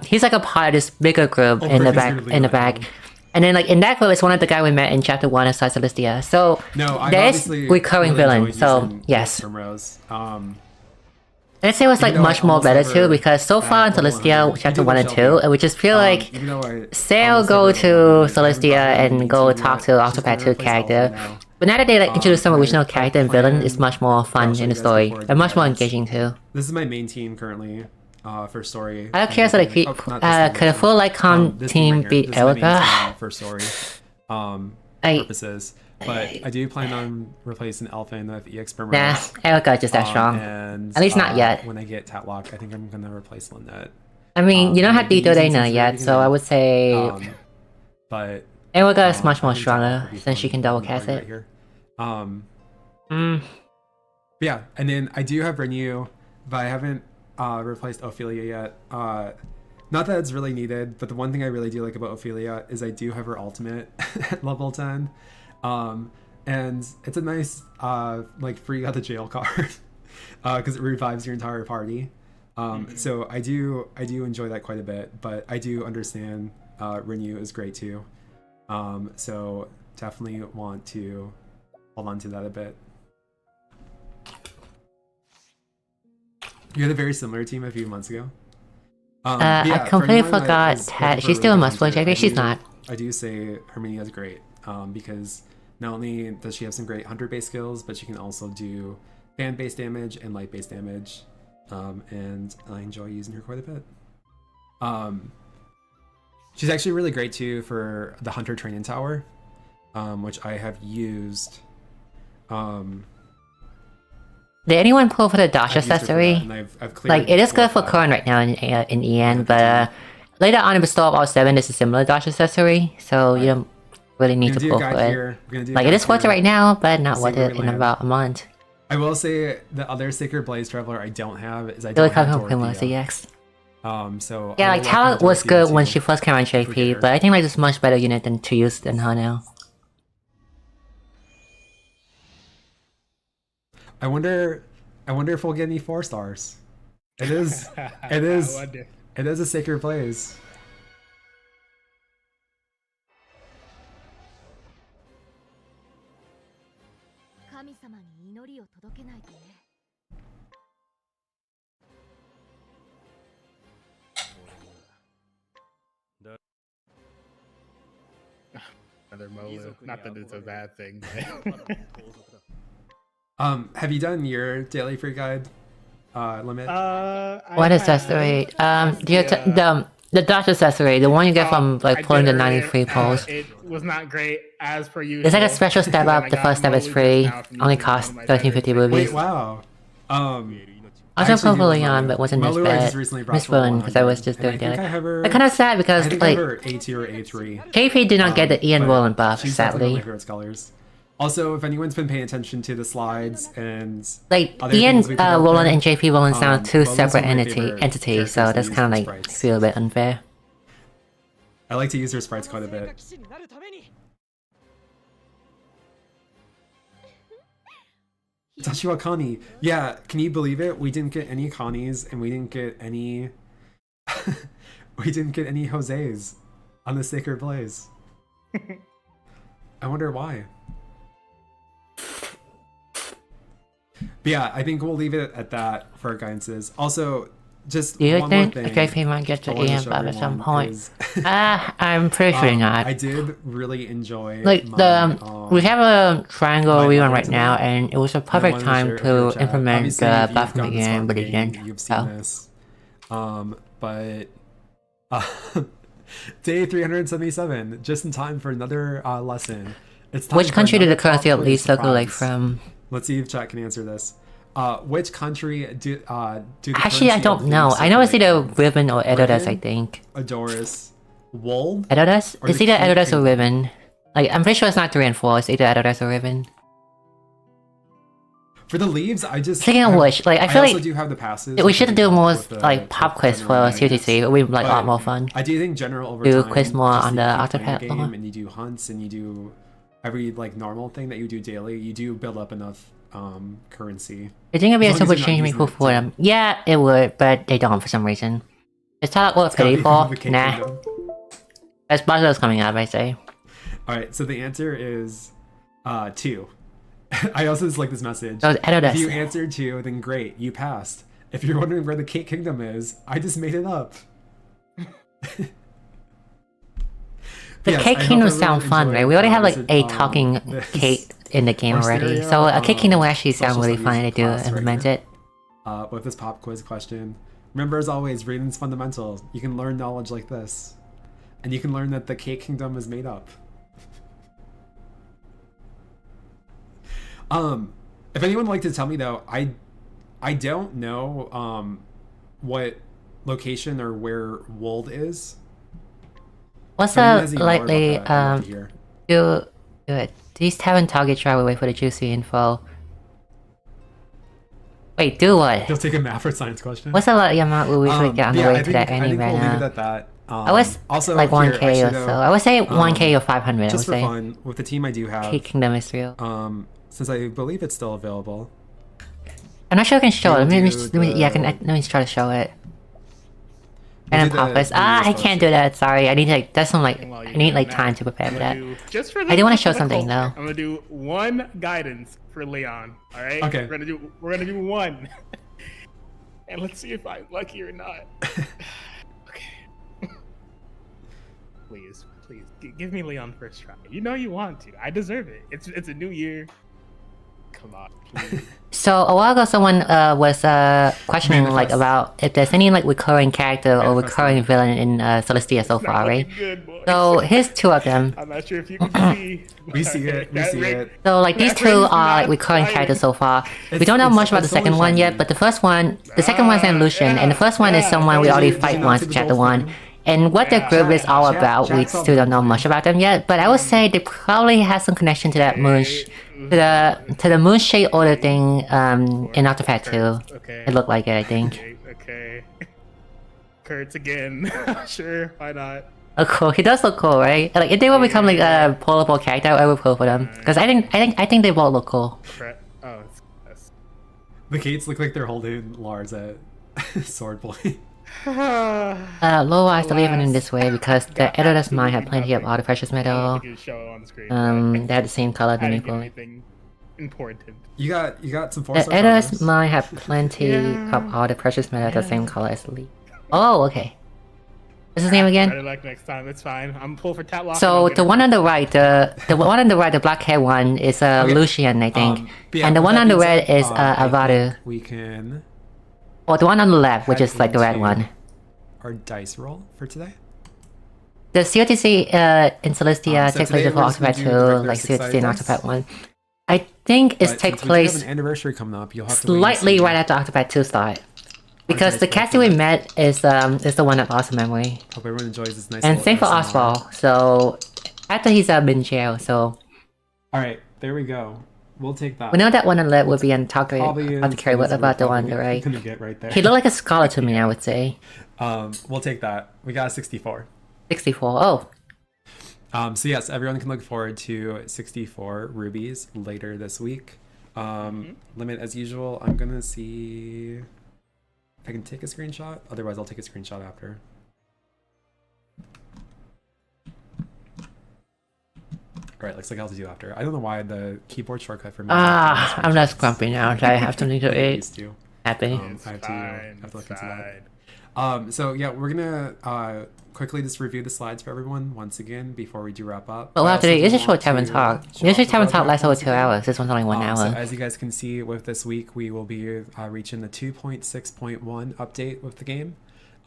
he's like a part of this bigger group in the back. And then like in that group, it's one of the guy we met in chapter 1 of Celestia. So No, there's recurring villain. So yes. Let's say it was like much more better too, because so far in Celestia chapter 1 and 2, we just feel like Sail go to Celestia and go talk to Octopath 2 character. But now that they like introduce some original character and villain, it's much more fun in the story and much more engaging too. This is my main team currently. For story. I don't care so like could a full like team beat Erica? For story purposes. But I do plan on replacing Elfin with EX Primrose. Nah, Erica's just that strong. And, at least not yet. When I get Tatlock, I think I'm gonna replace Lynette. I mean, you don't have Dito Dana yet, so I would say but Erica is much more stronger since she can double cast it. Yeah, and then I do have Renew, but I haven't replaced Ophelia yet. Not that it's really needed, but the one thing I really do like about Ophelia is I do have her ultimate at level 10. And it's a nice like free out the jail card because it revives your entire party. So I do enjoy that quite a bit, but I do understand Renew is great too. So definitely want to hold on to that a bit. You had a very similar team a few months ago. Yeah, I completely forgot that she's still a muscular JP. She's not. I do say Herminia is great because not only does she have some great hunter-based skills, but she can also do band-based damage and light-based damage, and I enjoy using her quite a bit. She's actually really great too for the hunter training tower, which I have used. Did anyone pull for the dash accessory? Like, it is good for current right now in EN, but later on in Bestow of all 7, there's a similar dash accessory, so you don't really need to pull for it. Like, it is worth it right now, but not worth it in about a month. I will say the other Sacred Blaze Traveler I don't have is I don't have Dorothea. So yeah, like Talent was good when she first came on JP, but I think like it's a much better unit than to use than her now. I wonder if we'll get any 4 stars. It is. It is. It is a sacred place. Another Mola. Not that it's a bad thing. Have you done your daily free guide limit? What accessory? The dodge accessory, the one you get from like pulling the 93 poles. It was not great as per usual. It's like a special step up. The first step is free. Only costs 1350 rupees. Wait, wow. Also played for Leon, but wasn't this bad. Missed one because I was just doing daily. It's kind of sad because like A2 or A3. KP did not get the Ian Roland buff, She's definitely one of my sadly. favorite scholars. Also, if anyone's been paying attention to the slides and Like other Ian things we put out Roland there, and JP Roland sound two Lola's one separate of my favorite entities, so that's characters kind to of use like sprites. feel a bit unfair. I like to use her sprites quite a bit. Tashiwa Kani. Yeah, can you believe it? We didn't get any Kanis and we didn't get any we didn't get any Jose's on the Sacred Blaze. I wonder why. But yeah, I think we'll leave it at that for our guidances. Also, just Do you one more think thing. JP might get I the wanted to Ian show buff at some everyone point? is- I'm pretty sure not. I did really enjoy Like my, we have a triangle my rerun login right today. now, and it was a I perfect wanted time share it with your to chat. implement Obviously, the if buff you've from done the this game, on but the it game, didn't. you've seen So this. But day 377, just in time for another lesson. It's time which for country did the another pop currency at quiz least circulate surprise. from? Let's see if chat can answer this. Which country do the Actually, I currency don't of know. league I know it's either circulate Ribbon or Edodas, I Ribbon? think. from? Adoris, Wold, Edodas? Or It's the either King Edodas or Kingdom. Ribbon. Like, I'm pretty sure it's not 3 and 4. It's either Edodas or Ribbon. for the leaves. I just Speaking of which, like, I feel also like do have the passes. we which should I do can more with the- like pop quiz for general COTC. It would be like a lot But more fun. I do think general over Do time, quiz more just on that the you keep playing Octopath game level. and you do hunts and you do every like normal thing that you do daily. You do build up enough currency. You think it'd be a As long super as you're not change me using cool it for to- them? Yeah, it would, but they don't for some reason. Is Talk worth Gotta pity be for? the King Nah. Kingdom. As Buzzer's coming up, I say. All right, so the answer is 2. I also just like this message. So it's If you Edodas. answered 2, then great, you passed. If you're wondering where the Cake Kingdom is, I just made it up. The Yes, Cake I hope Kingdom everyone sound fun, enjoyed, right? We already have like this, a talking this cake in the game or already. stereo, So a Cake Kingdom will actually sound social really studies fun to do class right implement here. it. With this pop quiz question. Remember, as always, reading's fundamental. You can learn knowledge like this. And you can learn that the Cake Kingdom is made up. If anyone would like to tell me though, I don't know what location or where Wold is. What's If anyone up, has any lore about likely, that, I'd love to hear. do it. These Tavern target try will wait for the juicy info. Wait, do what? You'll take a math or science question. What's the amount we usually get on the yeah, way I to that think any right we'll leave it now? at that. I was also like here, 1k actually, or though, so. I would say 1k or 500, I would just for say. fun, with the team I do have, Cake Kingdom is real. since I believe it's still available. I'm not sure I can show it. we'll Let do me, yeah, the- let me try to show it. We'll And do then the- pop this. the I news can't poster. do that. Sorry, I need like that's some like While I you're need doing like that, time to prepare for that. Just for I do wanna show for the something, culture, though. I'm gonna do one guidance for Leon. All right. Okay. We're gonna do one, and let's see if I'm lucky or not. Okay. Please, give me Leon first try. You know you want to. I deserve it. It's a new year. Come on, please. So a while ago, someone was questioning like Manifest. about if there's any like recurring character or Manifest. recurring villain in Celestia so It's not far, right? looking good, boys. So here's 2 of them. I'm not sure if you can see. We see it. We That see ring- it. So like these That 2 ring's are like not recurring shiny. characters so far. We It's- don't know it's- much about the it's only second one yet, shiny. but the second one saying Lucian, and the first one is yeah, someone we those already are- fight did you not once see in the chapter gold 1. thing? And what their Yeah. group is all Jack- about, we Jack saw still don't know the much about them yet. But I would say they probably have some connection to that moon, to the moon shade order thing in Octopath 2. Okay. It looked like it, I think. Okay. Kurtz again. Sure, why not? Oh, cool. He does look cool, right? Like if they will become like a pullable character, I would pull for them because I think they both look cool. Oh, that's The Kates look like they're holding Lars at Sword boy. Low eyes to leave it in this way because the editor's mind had plenty of all the precious metal. Show on the screen. They had the same color than equally. Anything important. You got some The editor's mind had plenty of all the precious metal the same color as Lee. Oh, okay. What's his name again? Better luck next time. It's fine. I'm pull for Tatlock. So the one on the right, the one on the right, the black hair one is Lucian, I think, yeah, and the one on the red is I Avaru. think we can. Or the one on the left, which head is like the red into one. Our dice roll for today. The COTC in Celestia So takes today place before we're just gonna Octopath do 2, the regular like six-sided COTC and dice. Octopath 1. I think it's But take since we do have place an anniversary coming up, you'll have to wait and slightly see. right after Octopath 2 start. Because dice the roll casting for we that. met is the one at Awesome Memory. Hope everyone enjoys this nice. And little same for ASMR. Oswald, so after he's been in jail, so All right, there we go. We'll take that. we know that one on the left would be on top Probably of the carry. What about the one on the right? Gonna get right there. He looked like a scholar to me, I would say. We'll take that. We got a 64. 64. Oh, So yes, everyone can look forward to 64 rubies later this week. Limit as usual. I'm gonna see if I can take a screenshot. Otherwise, I'll take a screenshot after. Alright, looks like I'll have to do after. I don't know why the keyboard shortcut for me. I'm less grumpy now. I have something to eat. Used to. Happy. I have to look into that. So yeah, we're gonna quickly just review the slides for everyone once again before we do wrap up. But we'll have to do. This is short Tavern to talk. show Usually off the Tavern talk roadmap lasts over once 2 again. hours. This one's only 1 hour. So as you guys can see with this week, we will be reaching the 2.6.1 update with the game.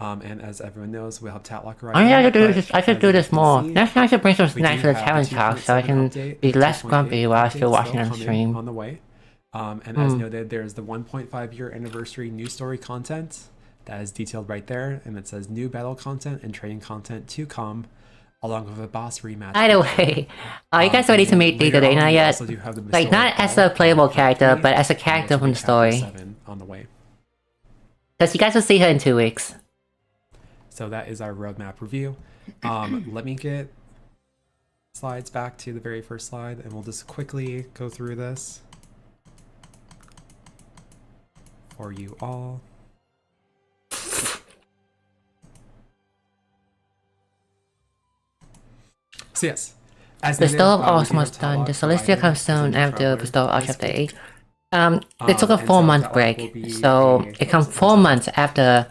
And as everyone knows, we'll have Tatlock arriving. I should do but this. I should as do you this can more. see, Next time I should bring some we snacks do to the have Tavern the talk so I 2.7 can update, be the less 2.8 grumpy while I'm still update watching on coming stream. on the way. And as noted, there's the 1.5-year anniversary news story content that is detailed right there, and it says new battle content and training content to come, along with a boss rematch. By the way, are you guys ready to meet Later Dana on, we yet? also do have the Like, not Missile as a Ball, playable character, Factory, but as a and character which from will the be story. Chapter 7 on the way. Because you guys will see her in 2 weeks. So that is our roadmap review. Let me get slides back to the very first slide, and we'll just quickly go through this for you all. So yes, as Bestow of needed, we do Osmos have done. The Tatlock Celestia provided comes soon as a after traveler Bestow of this Chapter week. 8. It took a And 4-month so Tatlock break, will be so a- it comes 4 months after.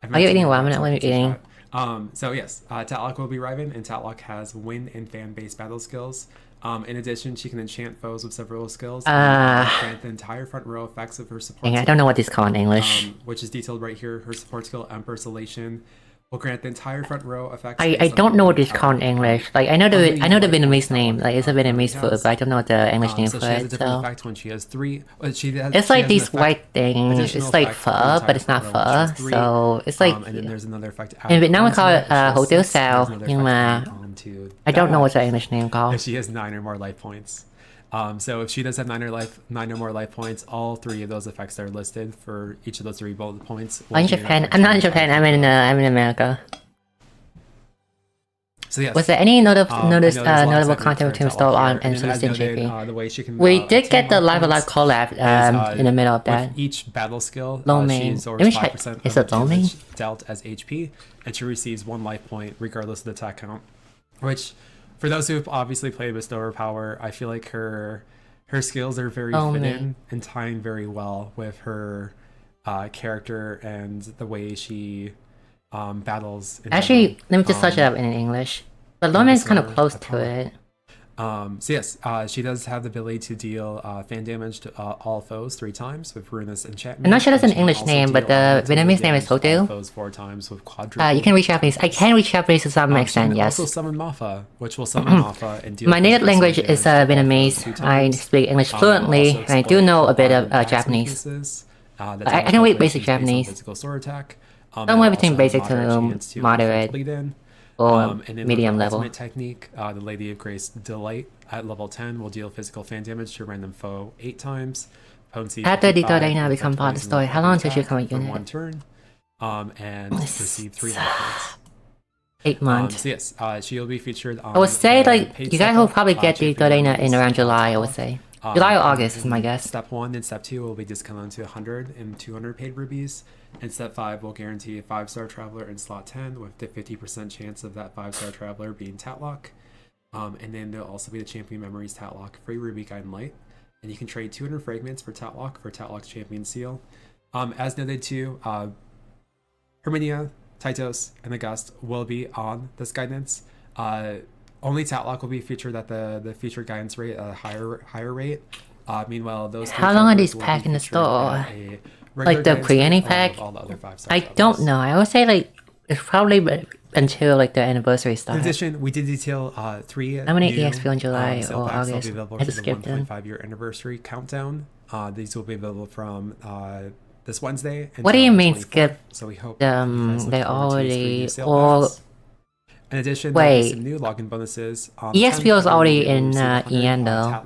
I've Are you mentioned eating it ramen? in What are you the eating? chat. So yes, Tatlock will be arriving, and Tatlock has win and fan-based battle skills. In addition, she can enchant foes with several skills. And grant the entire front row effects of her support. Dang, I skill, don't know what these call in English. which is detailed right here. Her support skill, Emperor's Elation, will grant the entire front row effects. I based on don't know what the these call in English. Like, I know the Vietnamese name. Like, it's a Vietnamese food, but I don't know what the English name So for she has a it. different So effect when she has 3. it's she like has an these effect- white things. additional It's like effect for the pho, entire but it's not front row, which pho. is 3. So it's like and then there's another effect. in Vietnam we call it If she has hotel 6, sao. there's another Nhưng effect mà onto I don't know that. what's the English name If called. she has 9 or more life points. So if she does have 9 or more life points, all 3 of those effects that are listed for each of those 3 bullet points. will I'm in be an Japan. effect I'm not in on the Japan. front row. I'm in America. So yes. Was there any I know there's a lot of notable excitement content for between Tatlock Stole here, on and then as Celestia noted, JP? the way she can, We did obtain get the more Live Alive points collab is, in the middle of that. With each battle skill, Low she main. absorbs Let me check. 5% Is of it the low main? damage dealt as HP, and she receives 1 life point regardless of the attack count. Which, for those who have obviously played Bestower Power, I feel like her skills are very Low fit main. in and tying very well with her character and the way she battles. in Actually, general. let me just search it up in English. But Low Man's kind of close to it. So yes, she does have the ability to deal fan damage to all foes 3 times with Ruinous Enchantment. I'm not sure that's an and she can English also name, but deal the unnecessary Vietnamese name is damage to all Hotu. foes 4 times with quadruple. You can read Japanese. I can read Japanese to some She extent, can yes. also summon Mafa, which will summon Mafa and deal My native physical language damage is to all foes 2 Vietnamese. I times. speak English We'll fluently, also and I do exploit know a bit of attacks and Japanese. pieces, that I damage can read calculations basic based on Japanese. Physical sword attack. Somewhere and between also basic moderate to chance to moderate bleed in. or And then medium her level. ultimate technique, the Lady of Grace Delight at level 10 will deal physical fan damage to a random foe 8 times. Potency After 55, Dito Reina and become effect part of the poison story, with how long every till she attack become a for unit? 1 turn. And receive 3 life points. 8 months. So yes, she will be featured on I would say, the like, paid you guys will setup, probably get Chief Dito Reina in Release, around July, I would say. July or August is my guess. Step 1 and Step 2 will be discounted to 100 and 200 paid rubies. And Step 5 will guarantee a 5-star traveler in slot 10 with the 50% chance of that 5-star traveler being Tatlock. And then there'll also be the Champion Memories Tatlock free ruby guide and light. And you can trade 200 fragments for Tatlock's Champion Seal. As noted too, Herminia, Tytos, and August will be on this guidance. Only Tatlock will be featured at the featured guidance rate at a higher rate. Meanwhile, those How long are these packs in the store? Like the pre-any pack? I don't know. I would say like it's probably until like the anniversary starts. In addition, we did detail 3 how many new, EXP on July sale or packs August? will be available I for just the skipped them. 1.5-year anniversary countdown. These will be available from this Wednesday. What do you until mean the 24th. skip? So we hope you guys look They forward to these free already new sale all. packs. In addition, there'll be Wait. some new login bonuses. EXP was already in EN though.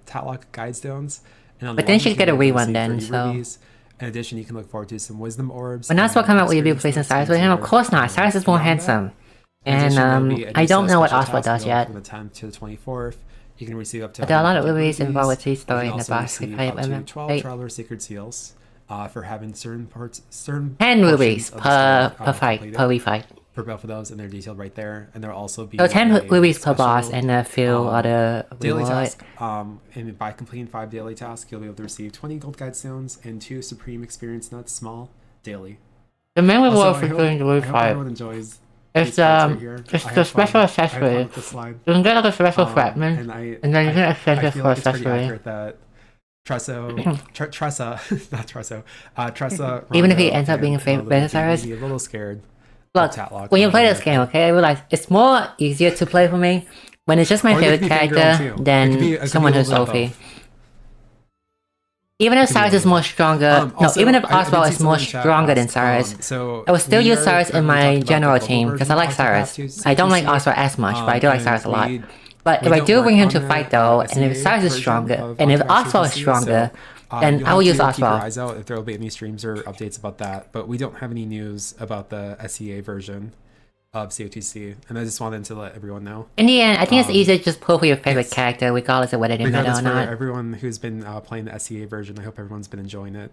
Tatlock guide stones. And on But the then 1, she you could get a can receive rerun then, 30 so. rubies. In addition, you can look forward to some wisdom orbs. When that's what and come out, will you be experience replacing notes Cyrus with him? Of easier, course not. Cyrus is more beyond that. handsome. In addition, there'll And be a I don't know what special Oswald task does yet. from the 10th to the 24th. You can receive up to But there are a lot of 150 movies involved with rubies. T story You in can the also box. receive up to 12 Traveler Secret Seals for having certain 10 portions rubies of the per story, fight, completed. per refight. For both of those, and they're detailed right there. And there'll also be So 10 a rubies per special, boss and a few other daily reward. task. And by completing 5 daily tasks, you'll be able to receive 20 gold guide stones and 2 supreme experience nuts, small, daily. The main Also, reward I for hope- doing the I hope refight. everyone enjoys It's these cards right here. it's I the had special fun. I had fun accessory. with this slide. You can get like a special fragment, And and then you can exchange I it feel for like it's pretty accessory. accurate that Tressa, Even if he Rondo, ends up being a and favorite Luigi Cyrus. may be a little scared. Look, Tatlock when you and play Herminia. this game, okay, I realize it's more easier to play for me when it's just my Or they favorite could be fangirl character too. It could be- than it could be someone a who's little bit of Sophie. Even if Could be a Cyrus is little more bit. stronger, Also, even if I did Oswald see is more someone in chat stronger than ask, Cyrus, so I will still we use are Cyrus in currently my talking about general the global team because I like version of Cyrus. Octopath I don't like COTC, Oswald as much, but I do like and Cyrus a lot. we But if don't I do work bring him on to the, fight though, and if SEA Cyrus is version stronger, of and if Octopath Oswald is COTC, stronger, so, then you'll I will have use to keep your Oswald. eyes out if there will be any streams or updates about that. But we don't have any news about the SEA version of COTC, and I just wanted to let everyone know. In the end, I think it's easier to just pull for your favorite yes. character, regardless of whether they matter Regardless, or for not. everyone who's been playing the SEA version, I hope everyone's been enjoying it.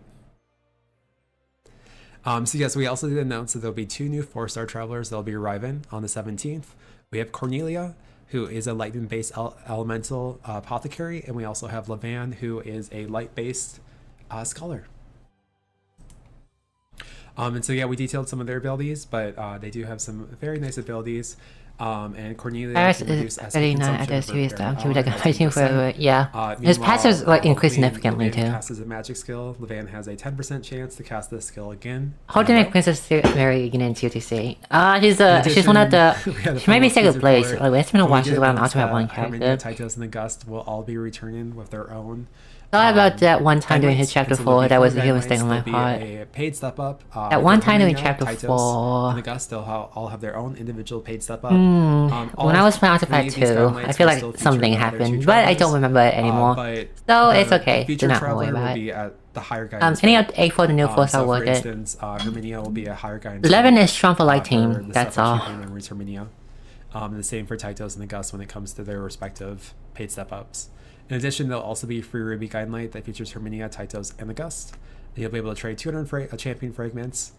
So yes, we also did announce that there'll be 2 new 4-star travelers that'll be arriving on the 17th. We have Cornelia, who is a lightning-based elemental apothecary, and we also have Levan, who is a light-based scholar. And so yeah, we detailed some of their abilities, but they do have some very nice abilities. And Cornelia Cyrus can is reduce SP really not consumption at a for serious very time. hour Keep like by fighting 10%. forever. Yeah. His Meanwhile, passives like increase Levan- significantly Levan too. casts as a magic skill. Levan has a 10% chance to cast this skill again. How did in a make row. Princess Mary again in COTC? She's one of In the. addition, we had a She might be promo second teaser place. for it. Like, it's been a But we while did since we're on announce Ultimate One that Herminia, character. Tytos, and August will all be returning with their own. Thought about that one time during his guidelines. chapter And so 4 there'll be that was 4 a human thing guidelines. on my There'll be heart. a paid step up. That one for time during Herminia, chapter Tytos, 4. and August, they'll all have their own individual paid step up. When I was playing Octopath 2, I feel like something happened, but I don't remember it anymore. So it's okay. Do not worry will about be it. at the higher guidance. Any update for the new 4-star so for work it? instance, Herminia will be a higher guidance. 11 rate, is strong for light for team. the That's separate all. champion memories Herminia. And the same for Tytos and August when it comes to their respective paid step ups. In addition, there'll also be a free Ruby Guide Light that features Herminia, Tytos, and August. And you'll be able to trade 200 champion fragments,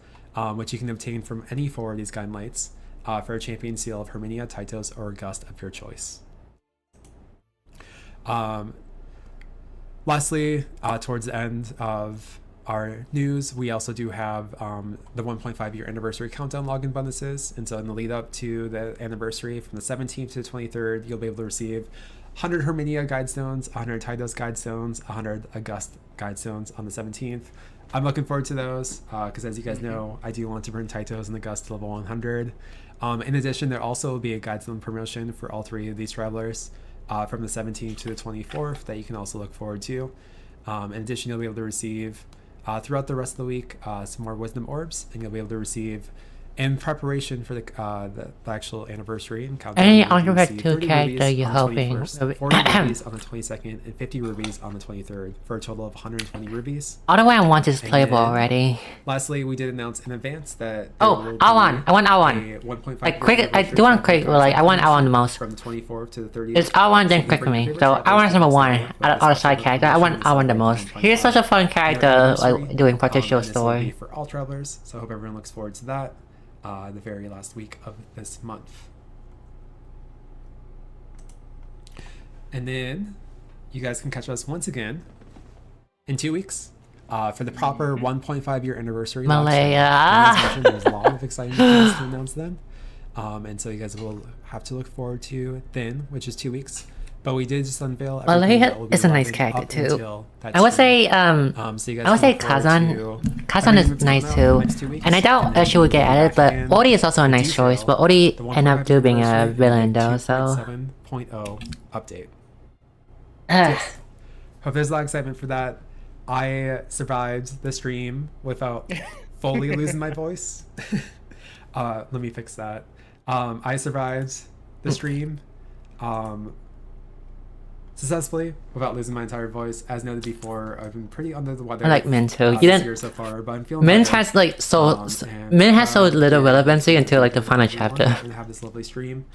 which you can obtain from any 4 of these Guide Lights, for a champion seal of Herminia, Tytos, or August of your choice. Lastly, towards the end of our news, we also do have the 1.5-year anniversary countdown login bonuses. And so in the lead up to the anniversary from the 17th to the 23rd, you'll be able to receive 100 Herminia guide stones, 100 Tytos guide stones, 100 August guide stones on the 17th. I'm looking forward to those because as you guys know, I do want to bring Tytos and August to level 100. In addition, there also will be a guide stone promotion for all 3 of these travelers from the 17th to the 24th that you can also look forward to. In addition, you'll be able to receive throughout the rest of the week some more wisdom orbs, and you'll be able to receive In preparation for the actual anniversary and countdown, Any you can Octopath receive 2 30 character rubies you're on the hoping? 21st, 40 rubies on the 22nd, and 50 rubies on the 23rd, for a total of 120 rubies. All the way I want is playable then- already. Lastly, we did announce in advance that Oh, I want R1. 1.5 Like quick, I do want quick, like I want R1 the most. from the 24th to the 30th. It's R1 then So quick for bring me. your So favorite R1 is number travelers one. to celebrate Out of all the this side characters, I want R1 the most. He's such a fun character, like doing partial and this will be story. for all travelers. So I hope everyone looks forward to that. The very last week of this month. And then you guys can catch us once again in 2 weeks for the proper 1.5 year anniversary. launch. Malaya. As mentioned, there's a lot of exciting things to announce then. And so you guys will have to look forward to then, which is 2 weeks. But we did just unveil everything that will be is a nice arriving character up too. until that I would stream. say So you guys I would can say look forward Kazan. to Kazan is everything that's nice coming out in the too. next 2 weeks. And I doubt then she would get we'll be added, back but in Ori is also a nice detail choice. But Ori the ended up being a anniversary villain though, so 2.7.0 update. Ugh. Hope there's a lot of excitement for that. I survived the stream without fully losing my voice. Let me fix that. I survived the stream successfully without losing my entire voice. As noted before, I've been pretty under the weather. I like Min too. You this didn't. year so far, but I'm feeling Min better. has like so And, Min has so little yeah, relevancy until like the final everyone, chapter. we're gonna have this lovely stream.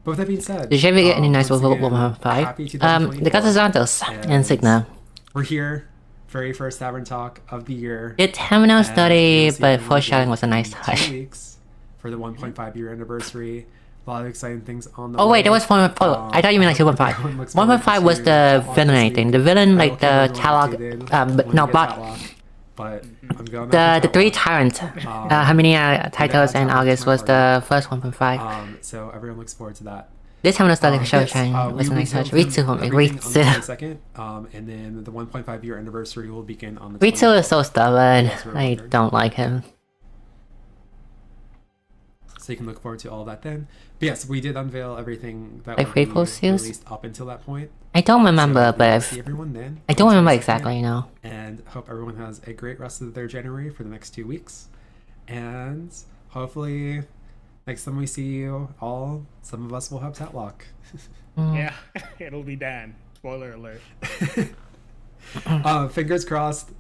But with that being said, Did you ever get any nice once with again, 1.5? happy The 2024. Casa Santos and Signa. We're here, very first Tavern Talk of the year. It's terminal And study, you'll see but everyone foreshadowing again was a nice in touch. 2 weeks for the 1.5 year anniversary. A lot of exciting things on the Oh way. wait, that was 1.4. I thought you meant like 2.5. everyone looks forward 1.5 was to the Tatlock villain, this I week. think. The villain, I will like keep the everyone Talok, updated when we no, get but Tatlock, but I'm going the three tyrants. How many titles in Tatlock August to my was the first 1.5? So everyone looks forward to that. This terminal study show Yes, chain we was a will nice touch. film Ritsu for me. everything on the Ritsu. 22nd, and then the 1.5 year anniversary will begin on the Ritsu is so stubborn. Yes, we're I wondering. don't like him. So you can look forward to all that then. But yes, we did unveil everything that Like would be Faithful Seals? released up until that point. I don't remember, So we will but see everyone then. I don't on remember 22nd, exactly, you know. And hope everyone has a great rest of their January for the next 2 weeks. And hopefully, next time we see you all, some of us will have Tatlock. Yeah, it'll be Dan. Spoiler alert. Fingers crossed.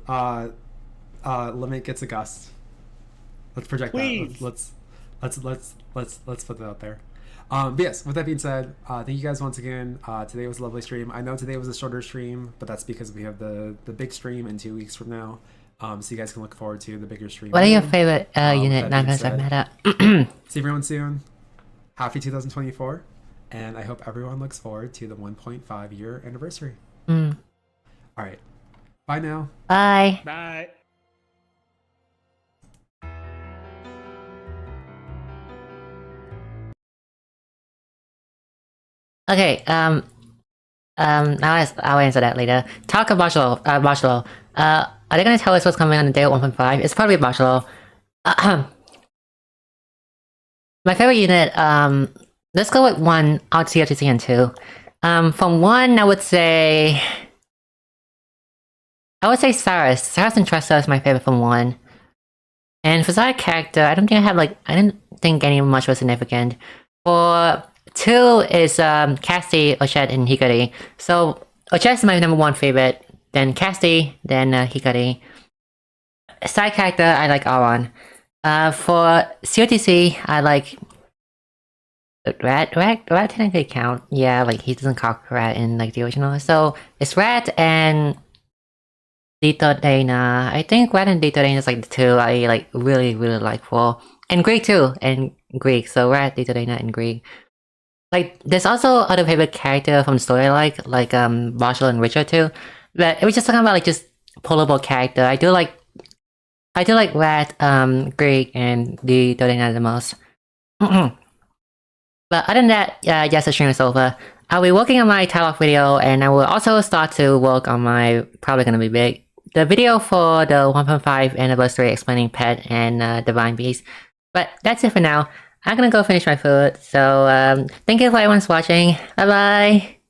Limit gets a gust. Let's project Please. that. Let's put that out there. But yes, with that being said, thank you guys once again. Today was a lovely stream. I know today was a shorter stream, but that's because we have the big stream in 2 weeks from now. So you guys can look forward to the bigger stream. What are your then. favorite unit? that None being of us have said- met up. See everyone soon. Happy 2024. And I hope everyone looks forward to the 1.5 year anniversary. Mm. All right. Bye now. Bye. Bye. Okay, I'll answer that later. Talk of Barcelona. Are they gonna tell us what's coming on the day of 1.5? It's probably Barcelona. My favorite unit, let's go with 1, out COTC and 2. From 1, I would say Cyrus. Cyrus and Tressa is my favorite from 1. And for side character, I didn't think any much was significant. For 2 is Cassie, Ochette, and Hikari. So Ochette is my number 1 favorite, then Cassie, then Hikari. Side character, I like R1. For COTC, I like Rat technically count. Yeah, like he doesn't count Rat in like the original. So it's Rat and Dito Dana. I think Rat and Dito Dana is like the 2 I like really like for. And Greek too, and Greek. So Rat, Dito Dana, and Greek. Like there's also other favorite character from the story I like Marshall and Richard too. But it was just talking about like just pullable character. I do like Rat, Greek, and Dito Dana the most. But other than that, yes, the stream is over. I'll be working on my Tatlock video, and I will also start to work on my, probably gonna be big, the video for the 1.5 anniversary explaining Pet and Divine Beast. But that's it for now. I'm gonna go finish my food, so thank you for everyone's watching. Bye bye!